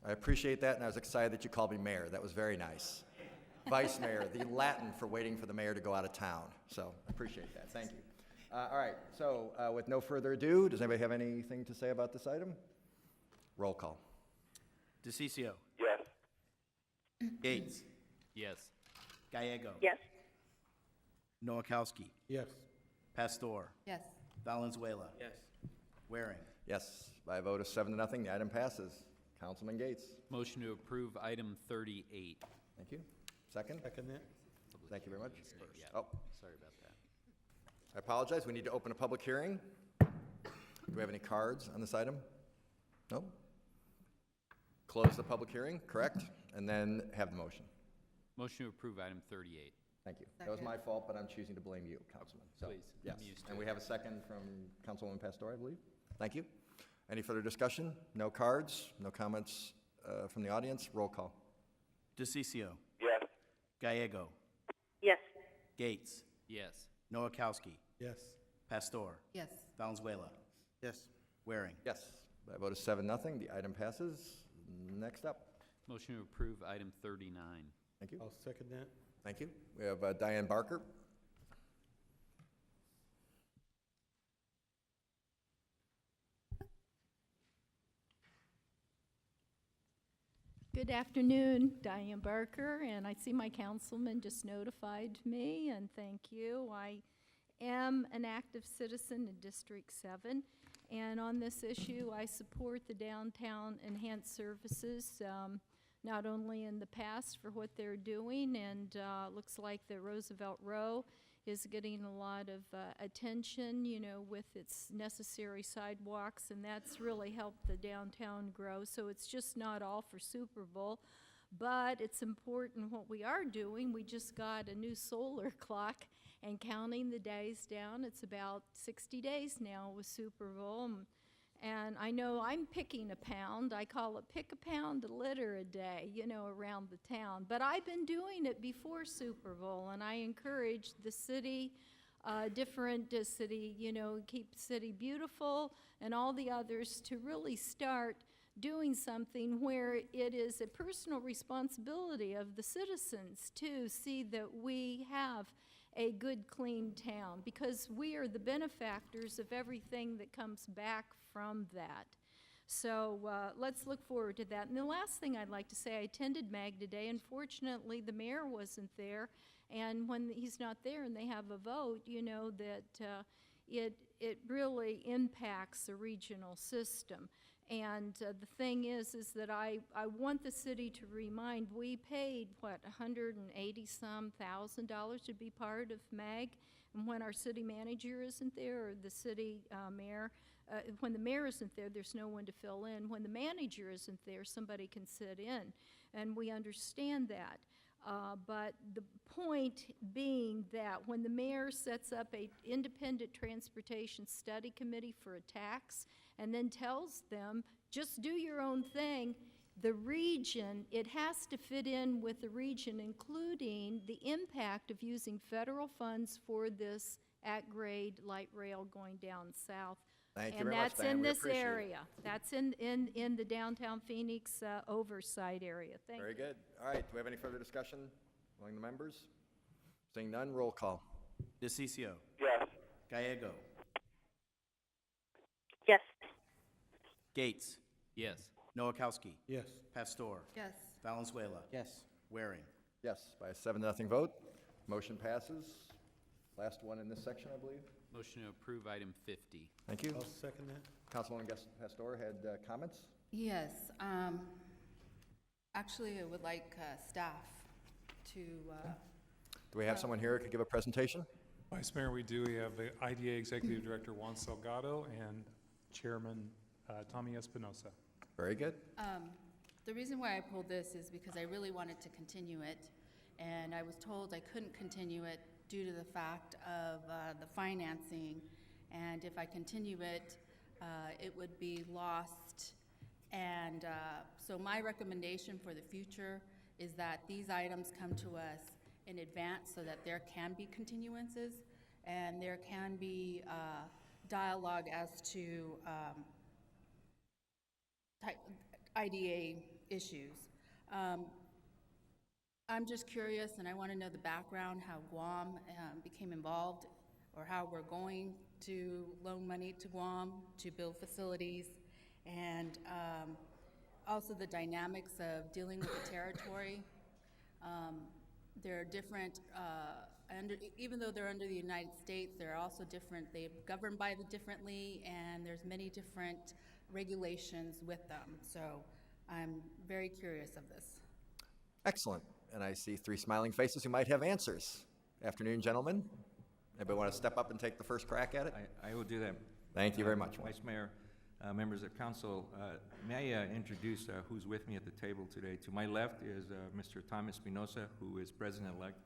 I appreciate that, and I was excited that you called me mayor. That was very nice. Vice mayor, the Latin for waiting for the mayor to go out of town. So I appreciate that. Thank you. All right, so with no further ado, does anybody have anything to say about this item? Roll call. DeCiccio. Yes. Gates. Yes. Gallego. Yes. Noakowski. Yes. Pastor. Yes. Valenzuela. Yes. Waring. Yes, by a vote of 7-0, the item passes. Councilman Gates. Motion to approve item 38. Thank you. Second? Second that. Thank you very much. Yeah. Oh, Sorry about that. I apologize. We need to open a public hearing. Do we have any cards on this item? No? Close the public hearing, correct? And then have the motion. Motion to approve item 38. Thank you. That was my fault, but I'm choosing to blame you, Councilman. So, Please, yes. I'm used to And it. we have a second from Councilwoman Pastor, I believe. Thank you. Any further discussion? No cards? No comments from the audience? Roll call. DeCiccio. Yes. Gallego. Yes. Gates. Yes. Noakowski. Yes. Pastor. Yes. Valenzuela. Yes. Waring. Yes. By a vote of 7-0, the item passes. Next up. Motion to approve item 39. Thank you. I'll second that. Thank you. We have Diane Barker. Good afternoon, Diane Barker, and I see my councilman just notified me, and thank you. I am an active citizen in District 7, and on this issue, I support the downtown enhanced services, not only in the past for what they're doing, and looks like the Roosevelt Row is getting a lot of attention, you know, with its necessary sidewalks, and that's really helped the downtown grow. So it's just not all for Super Bowl, but it's important what we are doing. We just got a new solar clock, and counting the days down, it's about 60 days now with Super Bowl. And I know I'm picking a pound. I call it pick a pound, a litter a day, you know, around the town. But I've been doing it before Super Bowl, and I encourage the city, different city, you know, Keep City Beautiful, and all the others to really start doing something where it is a personal responsibility of the citizens to see that we have a good, clean town, because we are the benefactors of everything that comes back from that. So let's look forward to that. And the last thing I'd like to say, I attended MAG today. Unfortunately, the mayor wasn't there, and when he's not there and they have a vote, you know that it really impacts the regional system. And the thing is that I want the city to remind, we paid, what, $180-some thousand to be part of MAG, and when our city manager isn't there, or the city mayor, when the mayor isn't there, there's no one to fill in. When the manager isn't there, somebody can sit in, and we understand that. But the point being that when the mayor sets up an independent transportation study committee for a tax and then tells them, just do your own thing, the region, it has to fit in with the region, including the impact of using federal funds for this at-grade light rail going down south. Thank you And very much, that's Diane. in We this appreciate it. area. That's in the downtown Phoenix oversight area. Thank you. Very good. All right, do we have any further discussion among the members? Seeing none, roll call. DeCiccio. Yes. Gallego. Yes. Gates. Yes. Noakowski. Yes. Pastor. Yes. Valenzuela. Yes. Waring. Yes, by a 7-0 vote, motion passes. Last one in this section, I believe. Motion to approve item 50. Thank you. I'll second that. Councilwoman Pastor had comments? Yes. Actually, I would like staff to, Do we have someone here who could give a presentation? Vice Mayor, we do. We have the IDA Executive Director Juan Salgado and Chairman Tommy Espinosa. Very good. the reason why I pulled this is because I really wanted to continue it, and I was told I couldn't continue it due to the fact of the financing, and if I continue it, it would be lost. And so my recommendation for the future is that these items come to us in advance so that there can be continuances and there can be dialogue as to IDA issues. I'm just curious, and I want to know the background, how Guam became involved, or how we're going to loan money to Guam to build facilities, and also the dynamics of dealing with the territory. They're different, even though they're under the United States, they're also different. They're governed by the differently, and there's many different regulations with them. So I'm very curious of this. Excellent. And I see three smiling faces who might have answers. Afternoon, gentlemen. Anybody want to step up and take the first crack at it? I will do that. Thank you very much. Vice Mayor, members of council, may I introduce who's with me at the table today? To my left is Mr. Thomas Espinosa, who is president-elect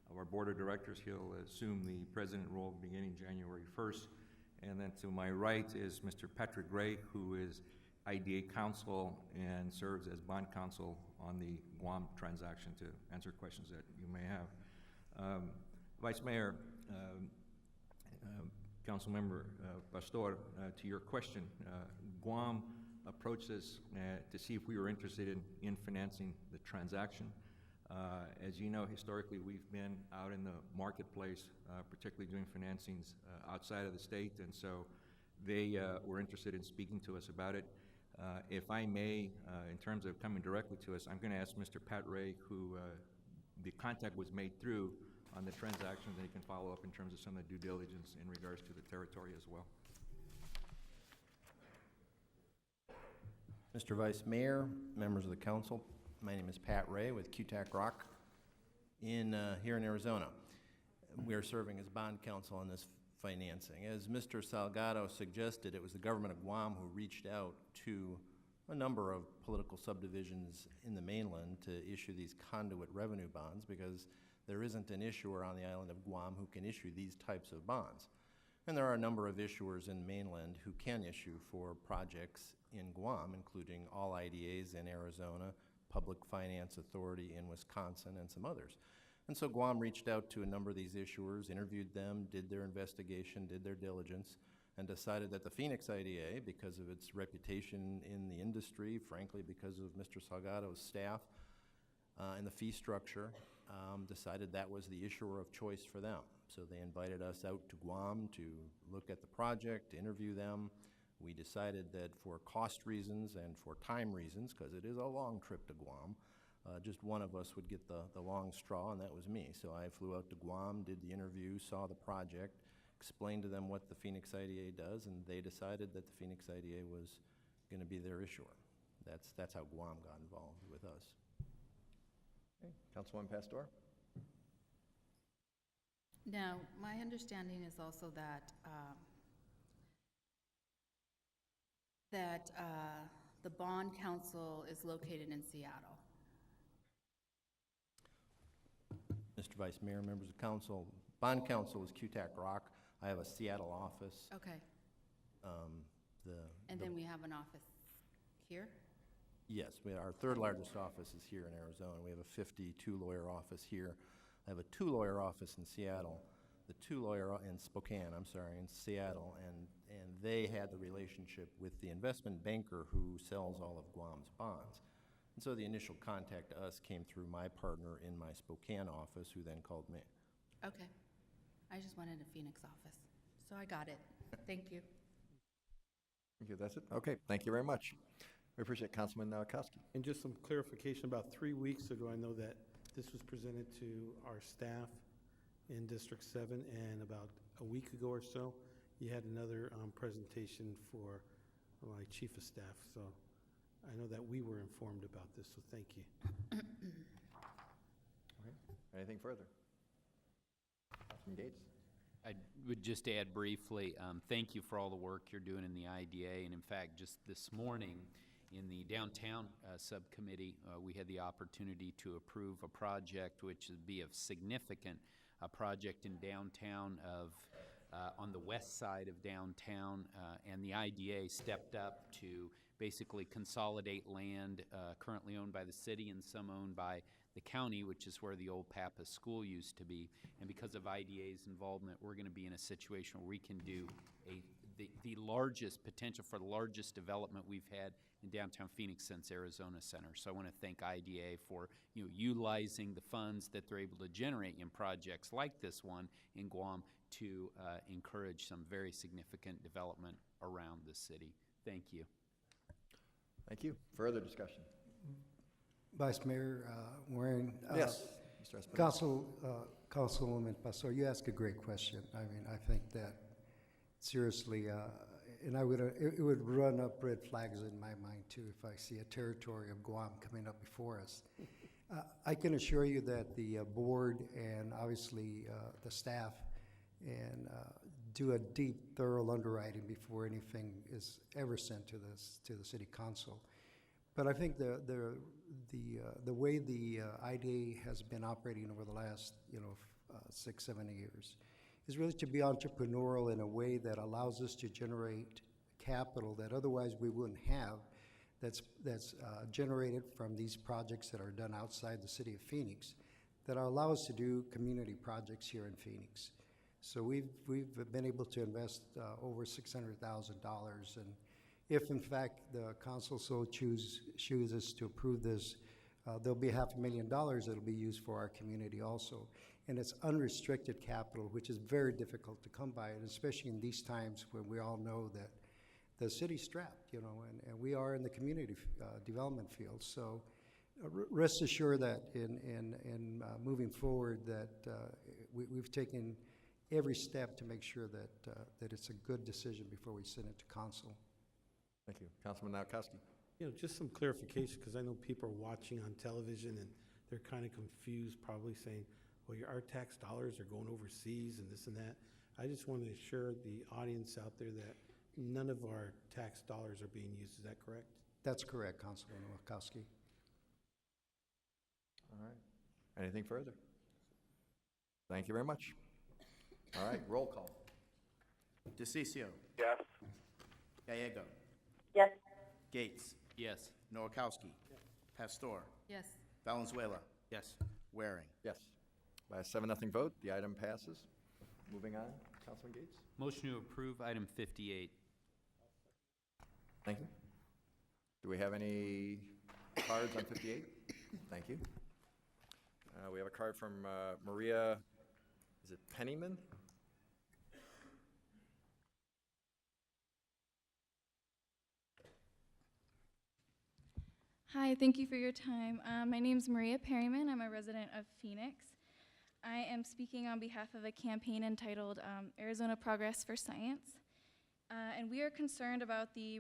of our board of directors. He'll assume the president role beginning January 1st. And then to my right is Mr. Patrick Gray, who is IDA counsel and serves as bond counsel on the Guam transaction to answer questions that you may have. Vice Mayor, Councilmember Pastor, to your question, Guam approached us to see if we were interested in financing the transaction. As you know, historically, we've been out in the marketplace, particularly doing financings outside of the state, and so they were interested in speaking to us about it. If I may, in terms of coming directly to us, I'm going to ask Mr. Pat Ray, who the contact was made through on the transaction, that he can follow up in terms of some of the due diligence in regards to the territory as well. Mr. Vice Mayor, members of the council, my name is Pat Ray with QTAC Rock here in Arizona. We are serving as bond counsel on this financing. As Mr. Salgado suggested, it was the government of Guam who reached out to a number of political subdivisions in the mainland to issue these conduit revenue bonds, because there isn't an issuer on the island of Guam who can issue these types of bonds. And there are a number of issuers in the mainland who can issue for projects in Guam, including all IDAs in Arizona, Public Finance Authority in Wisconsin, and some others. And so Guam reached out to a number of these issuers, interviewed them, did their investigation, did their diligence, and decided that the Phoenix IDA, because of its reputation in the industry, frankly because of Mr. Salgado's staff, and the fee structure, decided that was the issuer of choice for them. So they invited us out to Guam to look at the project, to interview them. We decided that for cost reasons and for time reasons, because it is a long trip to Guam, just one of us would get the long straw, and that was me. So I flew out to Guam, did the interview, saw the project, explained to them what the Phoenix IDA does, and they decided that the Phoenix IDA was going to be their issuer. That's how Guam got involved with us. Okay. Councilwoman Pastor? Now, my understanding is also that the bond council is located in Seattle. Mr. Vice Mayor, members of council, bond council is QTAC Rock. I have a Seattle office. Okay. And then we have an office here? Yes, our third largest office is here in Arizona. We have a 52-lawyer office here. I have a 2-lawyer office in Seattle, the 2-lawyer in Spokane, I'm sorry, in Seattle, and they had the relationship with the investment banker who sells all of Guam's bonds. And so the initial contact to us came through my partner in my Spokane office, who then called me. Okay. I just wanted a Phoenix office, so I got it. Thank you. Thank you. That's it? Okay. Thank you very much. We appreciate Councilman Kowski. And just some clarification, about 3 weeks ago, I know that this was presented to our staff in District 7, and about a week ago or so, you had another presentation for my chief of staff. So I know that we were informed about this, so thank you. Okay. Anything further? Councilman Gates? I would just add briefly, thank you for all the work you're doing in the IDA. And in fact, just this morning in the downtown subcommittee, we had the opportunity to approve a project which would be of significant project in downtown on the west side of downtown, and the IDA stepped up to basically consolidate land currently owned by the city and some owned by the county, which is where the old Pappas School used to be. And because of IDA's involvement, we're going to be in a situation where we can do the largest potential for the largest development we've had in downtown Phoenix since Arizona Center. So I want to thank IDA for utilizing the funds that they're able to generate in projects like this one in Guam to encourage some very significant development around the city. Thank you. Thank you. Further discussion? Vice Mayor Waring. Yes, Mr. Espinosa. Councilwoman Pastor, you asked a great question. I mean, I think that seriously, and it would run up red flags in my mind too if I see a territory of Guam coming up before us. I can assure you that the board and obviously the staff and do a deep, thorough underwriting before anything is ever sent to the city council. But I think the way the IDA has been operating over the last 6, 7 years is really to be entrepreneurial in a way that allows us to generate capital that otherwise we wouldn't have, that's generated from these projects that are done outside the city of Phoenix, that allow us to do community projects here in Phoenix. So we've been able to invest over $600,000, and if in fact the council so chooses to approve this, there'll be $500,000 that'll be used for our community also. And it's unrestricted capital, which is very difficult to come by, and especially in these times when we all know that the city's strapped, you know, and we are in the community development field. So rest assured that in moving forward that we've taken every step to make sure that it's a good decision before we send it to council. Thank you. Councilman Nowakowski. You know, just some clarification, because I know people are watching on television and they're kind of confused, probably saying, well, our tax dollars are going overseas and this and that. I just want to assure the audience out there that none of our tax dollars are being used. Is that correct? That's correct, Councilman Nowakowski. All right. Anything further? Thank you very much. All right, roll call. DeCiccio. Yes. Gallego. Yes. Gates. Yes. Nowakowski. Pastor. Yes. Valenzuela. Yes. Waring. Yes. By a 7-0 vote, the item passes. Moving on, Councilman Gates. Motion to approve item 58. Thank you. Do we have any cards on 58? Thank you. We have a card from Maria, is it Pennyman? Hi, thank you for your time. My name is Maria Perryman. I'm a resident of Phoenix. I am speaking on behalf of a campaign entitled Arizona Progress for Science. And we are concerned about the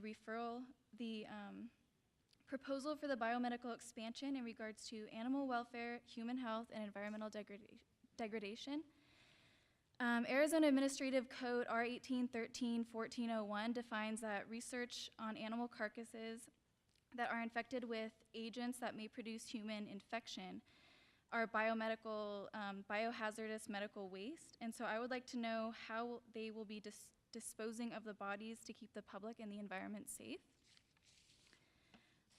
proposal for the biomedical expansion in regards to animal welfare, human health, and environmental degradation. Arizona Administrative Code R1813-1401 defines that research on animal carcasses that are infected with agents that may produce human infection are biohazardous medical waste. And so I would like to know how they will be disposing of the bodies to keep the public and the environment safe.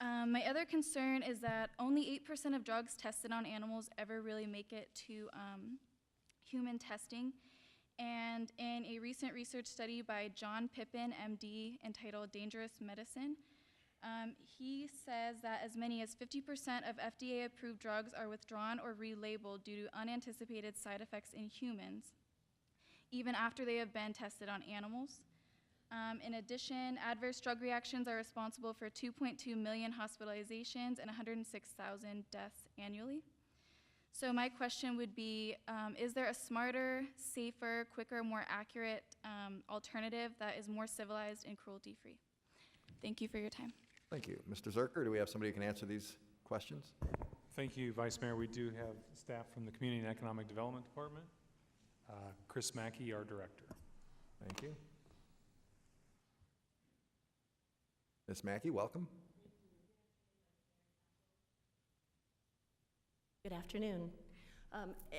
My other concern is that only 8% of drugs tested on animals ever really make it to human testing. And in a recent research study by John Pippin, MD, entitled Dangerous Medicine, he says that as many as 50% of FDA-approved drugs are withdrawn or relabeled due to unanticipated side effects in humans, even after they have been tested on animals. In addition, adverse drug reactions are responsible for 2.2 million hospitalizations and 106,000 deaths annually. So my question would be, is there a smarter, safer, quicker, more accurate alternative that is more civilized and cruelty-free? Thank you for your time. Thank you. Mr. Zerker, do we have somebody who can answer these questions? Thank you, Vice Mayor. We do have staff from the Community and Economic Development Department. Chris Mackey, our director. Thank you. Ms. Mackey, welcome. Good afternoon.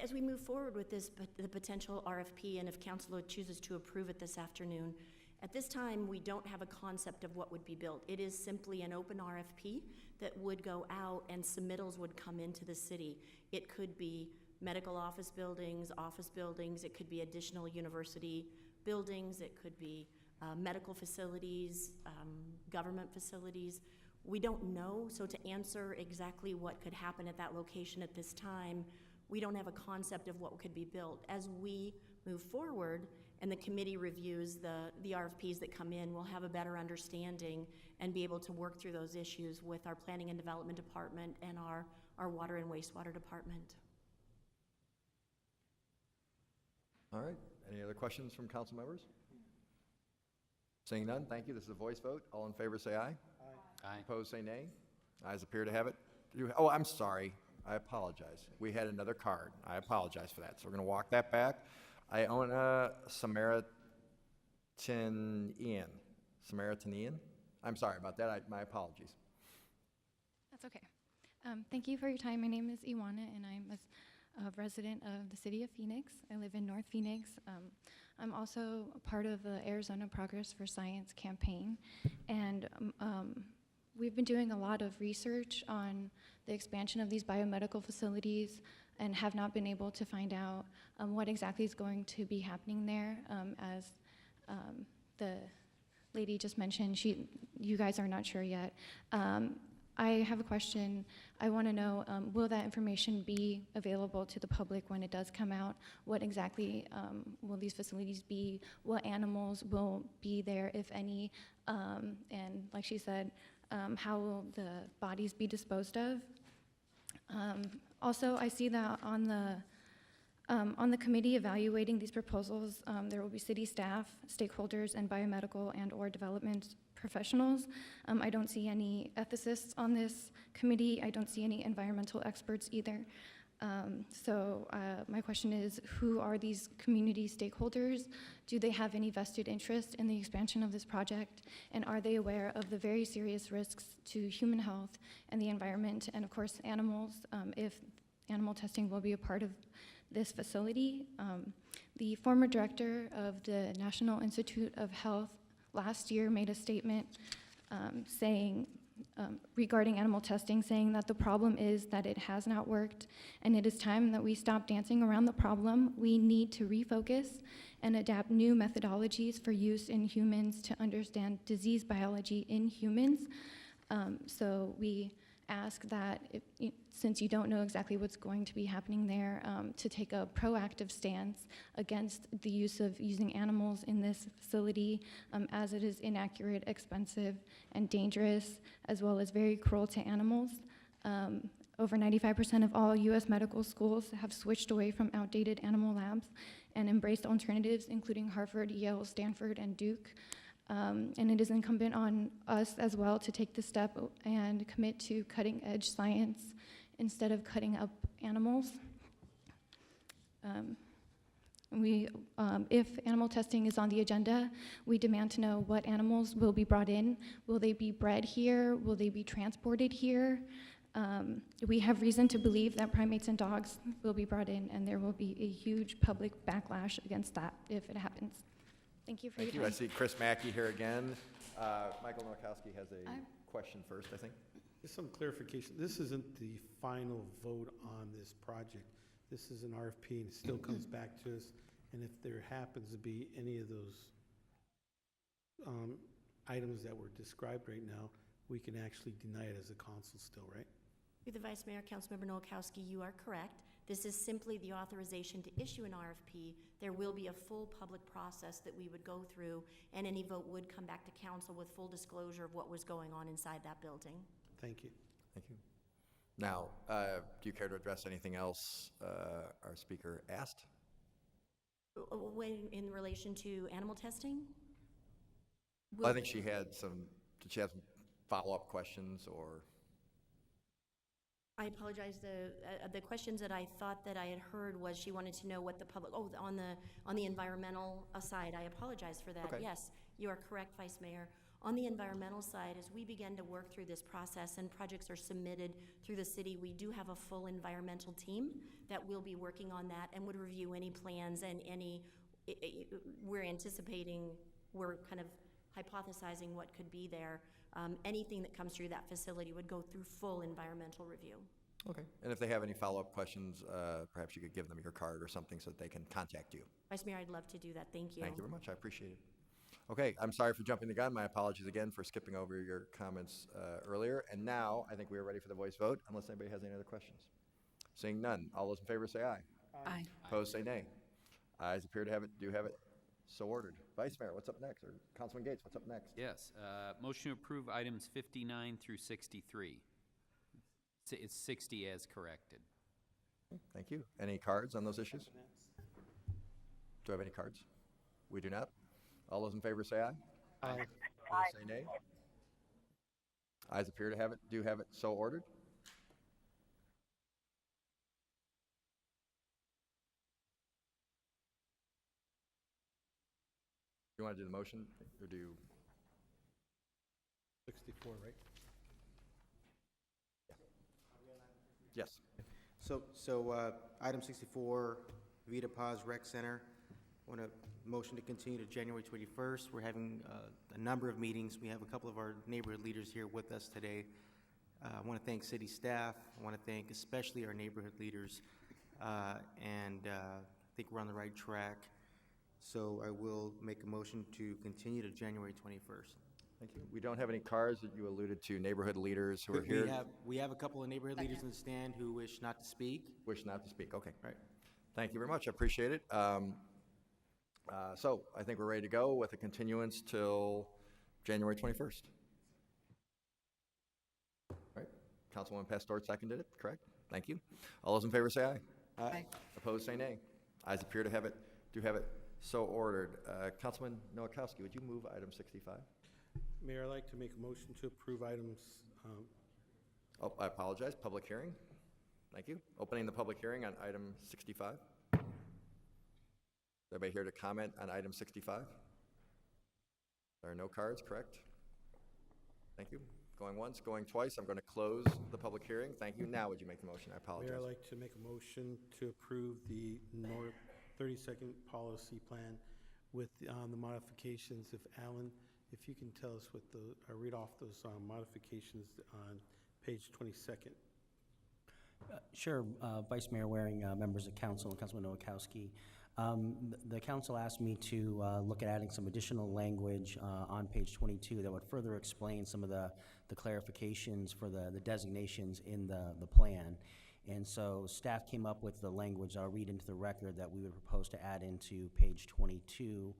As we move forward with this, the potential RFP, and if council chooses to approve it this afternoon, at this time, we don't have a concept of what would be built. It is simply an open RFP that would go out and submittals would come into the city. It could be medical office buildings, it could be additional university buildings, it could be medical facilities, government facilities. We don't know, so to answer exactly what could happen at that location at this time, we don't have a concept of what could be built. As we move forward and the committee reviews the RFPs that come in, we'll have a better understanding and be able to work through those issues with our Planning and Development Department and our Water and Wastewater Department. All right. Any other questions from council members? Seeing none, thank you. This is a voice vote. All in favor say aye. Aye. Opposed say nay. Ayes appear to have it. Oh, I'm sorry. I apologize. We had another card. I apologize for that. So we're going to walk that back. Iona Samaritanian. I'm sorry about that. My apologies. That's okay. Thank you for your time. My name is Iwana, and I'm a resident of the city of Phoenix. I live in North Phoenix. I'm also a part of the Arizona Progress for Science campaign, and we've been doing a lot of research on the expansion of these biomedical facilities and have not been able to find out what exactly is going to be happening there. As the lady just mentioned, you guys are not sure yet. I have a question. I want to know, will that information be available to the public when it does come out? What exactly will these facilities be? What animals will be there, if any? And like she said, how will the bodies be disposed of? Also, I see that on the committee evaluating these proposals, there will be city staff, stakeholders, and biomedical and/or development professionals. I don't see any ethicists on this committee. I don't see any environmental experts either. So my question is, who are these community stakeholders? Do they have any vested interest in the expansion of this project? And are they aware of the very serious risks to human health and the environment, and of course animals, if animal testing will be a part of this facility? The former director of the National Institute of Health last year made a statement saying, regarding animal testing, saying that the problem is that it has not worked, and it is time that we stop dancing around the problem. We need to refocus and adapt new methodologies for use in humans to understand disease biology in humans. So we ask that, since you don't know exactly what's going to be happening there, to take a proactive stance against the use of using animals in this facility, as it is inaccurate, expensive, and dangerous, as well as very cruel to animals. Over 95% of all U.S. medical schools have switched away from outdated animal labs and embraced alternatives, including Harvard, Yale, Stanford, and Duke. And it is incumbent on us as well to take the step and commit to cutting-edge science instead of cutting up animals. If animal testing is on the agenda, we demand to know what animals will be brought in. Will they be bred here? Will they be transported here? We have reason to believe that primates and dogs will be brought in, and there will be a huge public backlash against that if it happens. Thank you for your time. I see Chris Mackey here again. Michael Nowakowski has a question first, I think. Just some clarification. This isn't the final vote on this project. This is an RFP, and it still comes back to us. And if there happens to be any of those items that were described right now, we can actually deny it as a council still, right? Through the Vice Mayor, Councilmember Nowakowski, you are correct. This is simply the authorization to issue an RFP. There will be a full public process that we would go through, and any vote would come back to council with full disclosure of what was going on inside that building. Thank you. Thank you. Now, do you care to address anything else our speaker asked? When in relation to animal testing? I think she had some, did she have some follow-up questions or? I apologize. The questions that I thought that I had heard was she wanted to know what the public, on the environmental side. I apologize for that. Okay. Yes, you are correct, Vice Mayor. On the environmental side, as we begin to work through this process and projects are submitted through the city, we do have a full environmental team that will be working on that and would review any plans and any, we're anticipating, we're kind of hypothesizing what could be there. Anything that comes through that facility would go through full environmental review. Okay. And if they have any follow-up questions, perhaps you could give them your card or something so that they can contact you. Vice Mayor, I'd love to do that. Thank you. Thank you very much. I appreciate it. Okay, I'm sorry for jumping the gun. My apologies again for skipping over your comments earlier. And now I think we are ready for the voice vote, unless anybody has any other questions. Seeing none, all those in favor say aye. Aye. Opposed say nay. Ayes appear to have it, do have it. So ordered. Vice Mayor, what's up next? Or Councilman Gates, what's up next? Yes, motion to approve items 59 through 63. It's 60 as corrected. Thank you. Any cards on those issues? Do I have any cards? We do not. All those in favor say aye. Aye. Opposed say nay. Ayes appear to have it, do have it. So ordered. You want to do the motion, or do you? 64, right? Yes. So item 64, Vita Paz Rec Center. Want to motion to continue to January 21st. We're having a number of meetings. We have a couple of our neighborhood leaders here with us today. I want to thank city staff. I want to thank especially our neighborhood leaders. and I think we're on the right track. So I will make a motion to continue to January 21st. Thank you. We don't have any cards that you alluded to, neighborhood leaders who are We here. we have a couple of neighborhood leaders in the stand who wish not to speak. Wish not to speak, okay. Right. Thank you very much, I appreciate it. So I think we're ready to go with a continuance till January 21st. All right, Councilwoman Pastor seconded it, correct? Thank you. All those in favor say aye. Aye. Opposed say nay. Ayes appear to have it, so ordered. Councilman Nowakowski, would you move item 65? Mayor, I'd like to make a motion to approve items, Oh, I apologize, public hearing. Thank you. Opening the public hearing on item 65. Everybody here to comment on item 65? There are no cards, correct? Thank you. Going once, going twice. I'm going to close the public hearing. Thank you. Now would you make the motion? I apologize. Mayor, I'd like to make a motion to approve the North 32nd policy plan with the modifications. If Alan, if you can tell us what read off those modifications on page 22nd. Sure, Vice Mayor Waring, members of council, and Councilman Nowakowski. The council asked me to look at adding some additional language on page 22 that would further explain some of the clarifications for the designations in the plan. And so staff came up with the language I'll read into the record that we would propose to add into page 22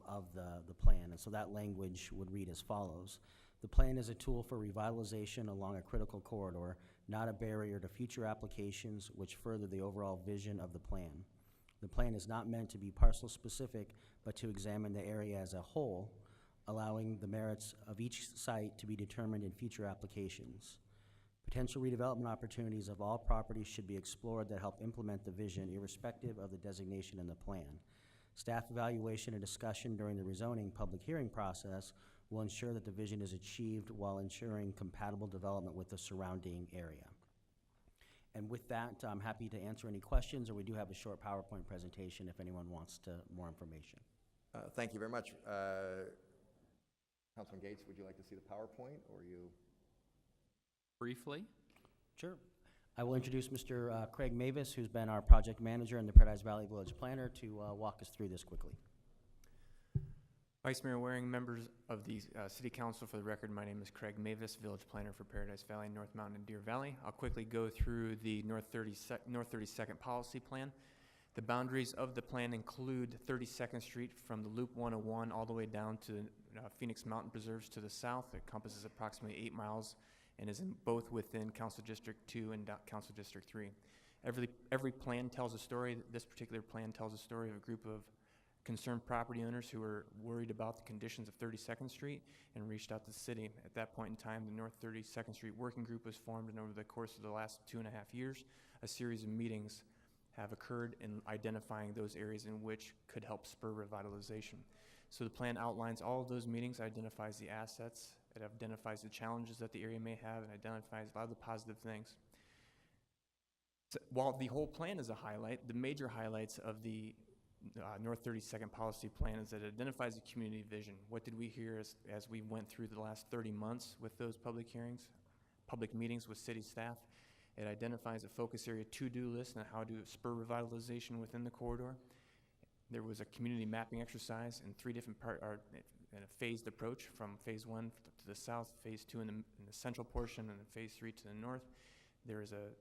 of the plan. And so that language would read as follows. The plan is a tool for revitalization along a critical corridor, not a barrier to future applications which further the overall vision of the plan. The plan is not meant to be parcel-specific, but to examine the area as a whole, allowing the merits of each site to be determined in future applications. Potential redevelopment opportunities of all properties should be explored that help implement the vision, irrespective of the designation in the plan. Staff evaluation and discussion during the rezoning public hearing process will ensure that the vision is achieved while ensuring compatible development with the surrounding area. And with that, I'm happy to answer any questions, or we do have a short PowerPoint presentation if anyone wants more information. Thank you very much. Councilman Gates, would you like to see the PowerPoint, or you? Briefly? Sure. I will introduce Mr. Craig Mavis, who's been our project manager and the Paradise Valley Village planner, to walk us through this quickly. Vice Mayor Waring, members of the City Council, for the record, my name is Craig Mavis, Village Planner for Paradise Valley, North Mountain, and Deer Valley. I'll quickly go through the North 32nd Policy Plan. The boundaries of the plan include 32nd Street from the Loop 101 all the way down to Phoenix Mountain Preserves to the south. It encompasses approximately 8 miles and is both within Council District 2 and Council District 3. Every plan tells a story. This particular plan tells a story of a group of concerned property owners who were worried about the conditions of 32nd Street and reached out to the city. At that point in time, the North 32nd Street Working Group was formed, and over the course of the last 2.5 years, a series of meetings have occurred in identifying those areas in which could help spur revitalization. So the plan outlines all of those meetings, identifies the assets, it identifies the challenges that the area may have, and identifies a lot of the positive things. So while the whole plan is a highlight, the major highlights of the North 32nd Policy Plan is that it identifies a community vision. What did we hear as we went through the last 30 months with those public hearings, public meetings with city staff? It identifies a focus area to-do list on how to spur revitalization within the corridor. There was a community mapping exercise in 3 different in a phased approach, from phase 1 to the south, phase 2 in the central portion, and then phase 3 to the north. The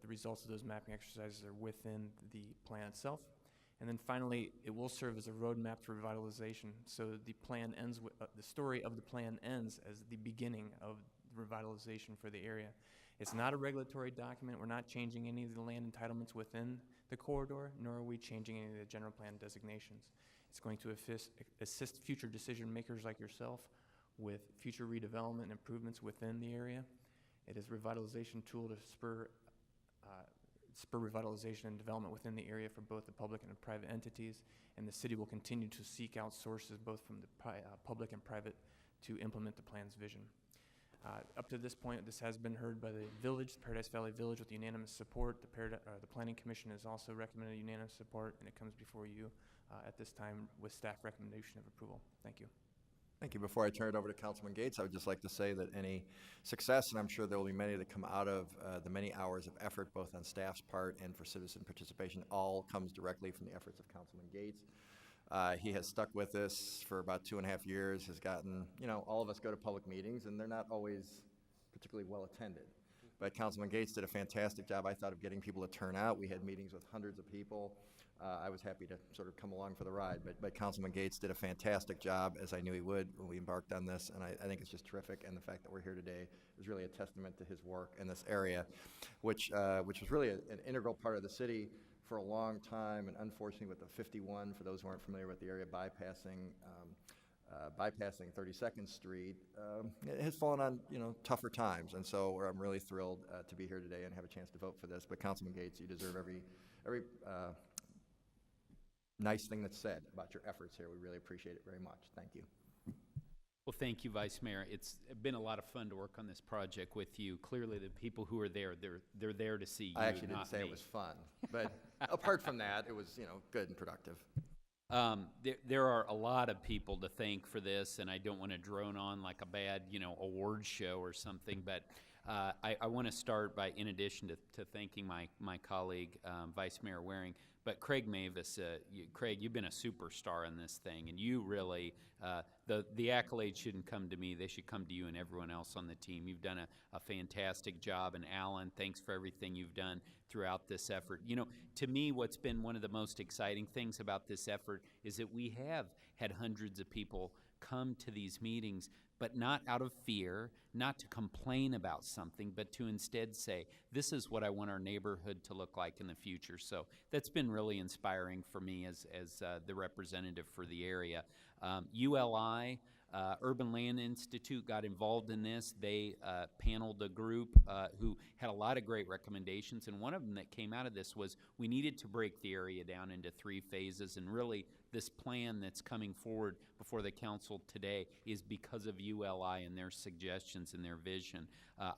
results of those mapping exercises are within the plan itself. And then finally, it will serve as a roadmap for revitalization. So the plan ends with, the story of the plan ends as the beginning of revitalization for the area. It's not a regulatory document. We're not changing any of the land entitlements within the corridor, nor are we changing any of the general plan designations. It's going to assist future decision makers like yourself with future redevelopment improvements within the area. It is a revitalization tool to spur revitalization and development within the area for both the public and the private entities, and the city will continue to seek out sources both from the public and private to implement the plan's vision. Up to this point, this has been heard by the village, the Paradise Valley Village, with unanimous support. The Planning Commission has also recommended unanimous support, and it comes before you at this time with staff recommendation of approval. Thank you. Thank you. Before I turn it over to Councilman Gates, I would just like to say that any success, and I'm sure there will be many that come out of the many hours of effort, both on staff's part and for citizen participation, all comes directly from the efforts of Councilman Gates. He has stuck with this for about 2.5 years, has gotten, all of us go to public meetings, and they're not always particularly well attended. But Councilman Gates did a fantastic job, I thought, of getting people to turn out. We had meetings with hundreds of people. I was happy to sort of come along for the ride, but Councilman Gates did a fantastic job, as I knew he would when we embarked on this, and I think it's just terrific, and the fact that we're here today is really a testament to his work in this area, which was really an integral part of the city for a long time, and unfortunately with the 51, for those who aren't familiar with the area, bypassing 32nd Street, it has fallen on, tougher times, and so I'm really thrilled to be here today and have a chance to vote for this. But Councilman Gates, you deserve every nice thing that's said about your efforts here. We really appreciate it very much. Thank you. Well, thank you, Vice Mayor. It's been a lot of fun to work on this project with you. Clearly, the people who are there, they're there to see you, I actually didn't not say me. it was fun, but apart from that, it was, good and productive. There are a lot of people to thank for this, and I don't want to drone on like a bad, award show or something, but I want to start by, in addition to thanking my colleague, Vice Mayor Waring, but Craig Mavis. Craig, you've been a superstar in this thing, and you really, the accolades shouldn't come to me. They should come to you and everyone else on the team. You've done a fantastic job, and Alan, thanks for everything you've done throughout this effort. To me, what's been one of the most exciting things about this effort is that we have had hundreds of people come to these meetings, but not out of fear, not to complain about something, but to instead say, this is what I want our neighborhood to look like in the future. So that's been really inspiring for me as the representative for the area. ULI, Urban Land Institute, got involved in this. They paneled a group who had a lot of great recommendations, and one of them that came out of this was we needed to break the area down into 3 phases, and really this plan that's coming forward before the council today is because of ULI and their suggestions and their vision.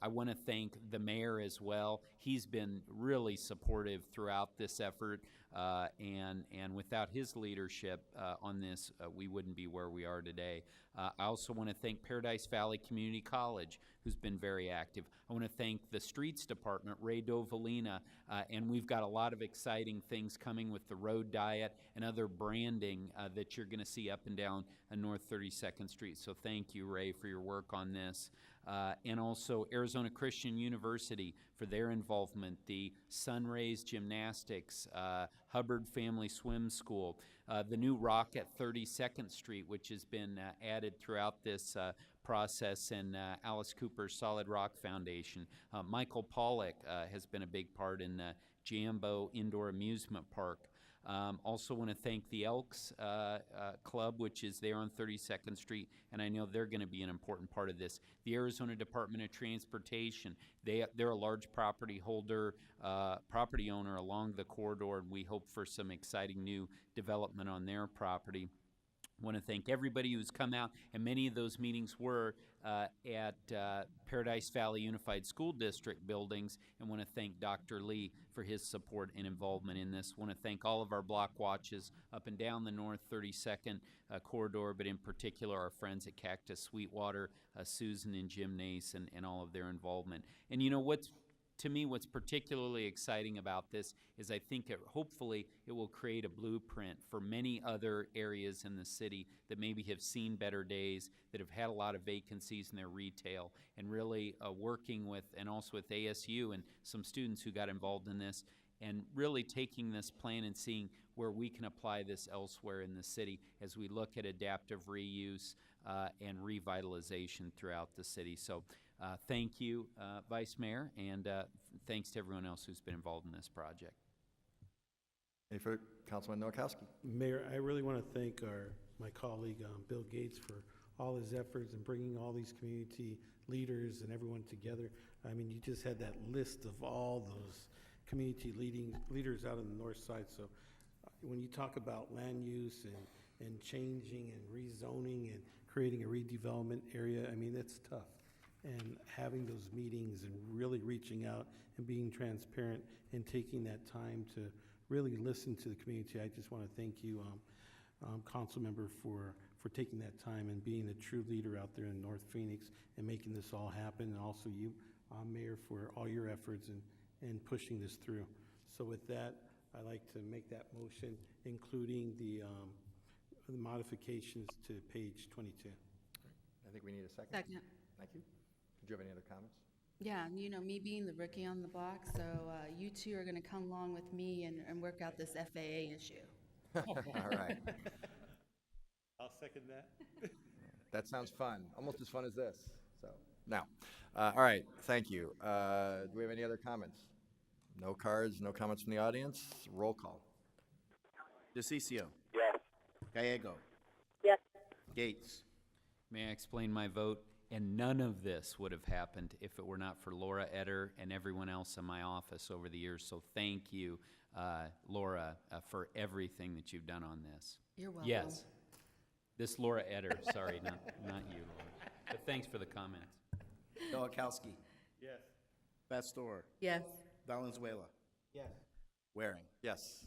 I want to thank the mayor as well. He's been really supportive throughout this effort, and without his leadership on this, we wouldn't be where we are today. I also want to thank Paradise Valley Community College, who's been very active. I want to thank the Streets Department, Ray Dovalina, and we've got a lot of exciting things coming with the road diet and other branding that you're going to see up and down North 32nd Street. So thank you, Ray, for your work on this. And also Arizona Christian University for their involvement, the Sunrays Gymnastics, Hubbard Family Swim School, the new rock at 32nd Street, which has been added throughout this process, and Alice Cooper's Solid Rock Foundation. Michael Pollack has been a big part in the Jambo Indoor Amusement Park. Also want to thank the Elks Club, which is there on 32nd Street, and I know they're going to be an important part of this. The Arizona Department of Transportation, they're a large property owner along the corridor, and we hope for some exciting new development on their property. I want to thank everybody who's come out, and many of those meetings were at Paradise Valley Unified School District buildings, and want to thank Dr. Lee for his support and involvement in this. Want to thank all of our block watches up and down the North 32nd corridor, but in particular our friends at Cactus Sweetwater, Susan and Jim Nace, and all of their involvement. And to me, what's particularly exciting about this is I think hopefully it will create a blueprint for many other areas in the city that maybe have seen better days, that have had a lot of vacancies in their retail, and really working with, and also with ASU and some students who got involved in this, and really taking this plan and seeing where we can apply this elsewhere in the city as we look at adaptive reuse and revitalization throughout the city. So thank you, Vice Mayor, and thanks to everyone else who's been involved in this project. Any further? Councilman Nowakowski. Mayor, I really want to thank my colleague Bill Gates for all his efforts in bringing all these community leaders and everyone together. I mean, you just had that list of all those community leaders out on the north side. So when you talk about land use and changing and rezoning and creating a redevelopment area, I mean, that's tough. And having those meetings and really reaching out and being transparent and taking that time to really listen to the community, I just want to thank you, Council Member, for for taking that time and being a true leader out there in North Phoenix and making this all happen, and also you, Mayor, for all your efforts and pushing this through. So with that, I'd like to make that motion, including the modifications to page 22. I think we need a second. Second. Thank you. Did you have any other comments? Yeah, you know, me being the rookie on the block, so you two are going to come along with me and work out this FAA issue. All right. I'll second that. That sounds fun, almost as fun as this. So now, all right, thank you. Do we have any other comments? No cards, no comments from the audience. Roll call. DeCiccio. Yes. Gallego. Yes. Gates. May I explain my vote? And none of this would have happened if it were not for Laura Etter and everyone else in my office over the years. So thank you, Laura, for everything that you've done on this. You're welcome. Yes. This Laura Etter, sorry, not you, Laura. But thanks for the comments. Nowakowski. Yes. Pastor. Yes. Valenzuela. Yes. Waring. Yes.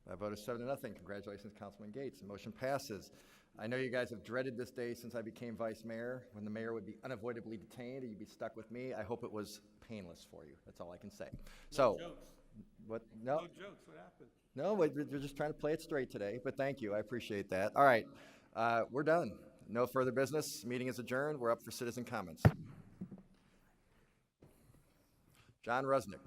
That vote is 7-0. Congratulations, Councilman Gates. The motion passes. I know you guys have dreaded this day since I became vice mayor, when the mayor would be unavoidably detained and you'd be stuck with me. I hope it was painless for you. That's all I can say. So, jokes. what? No, No jokes. What happened? no, we're just trying to play it straight today. But thank you. I appreciate that. All right, we're done. No further business. Meeting is adjourned. We're up for citizen comments. John Rusnick.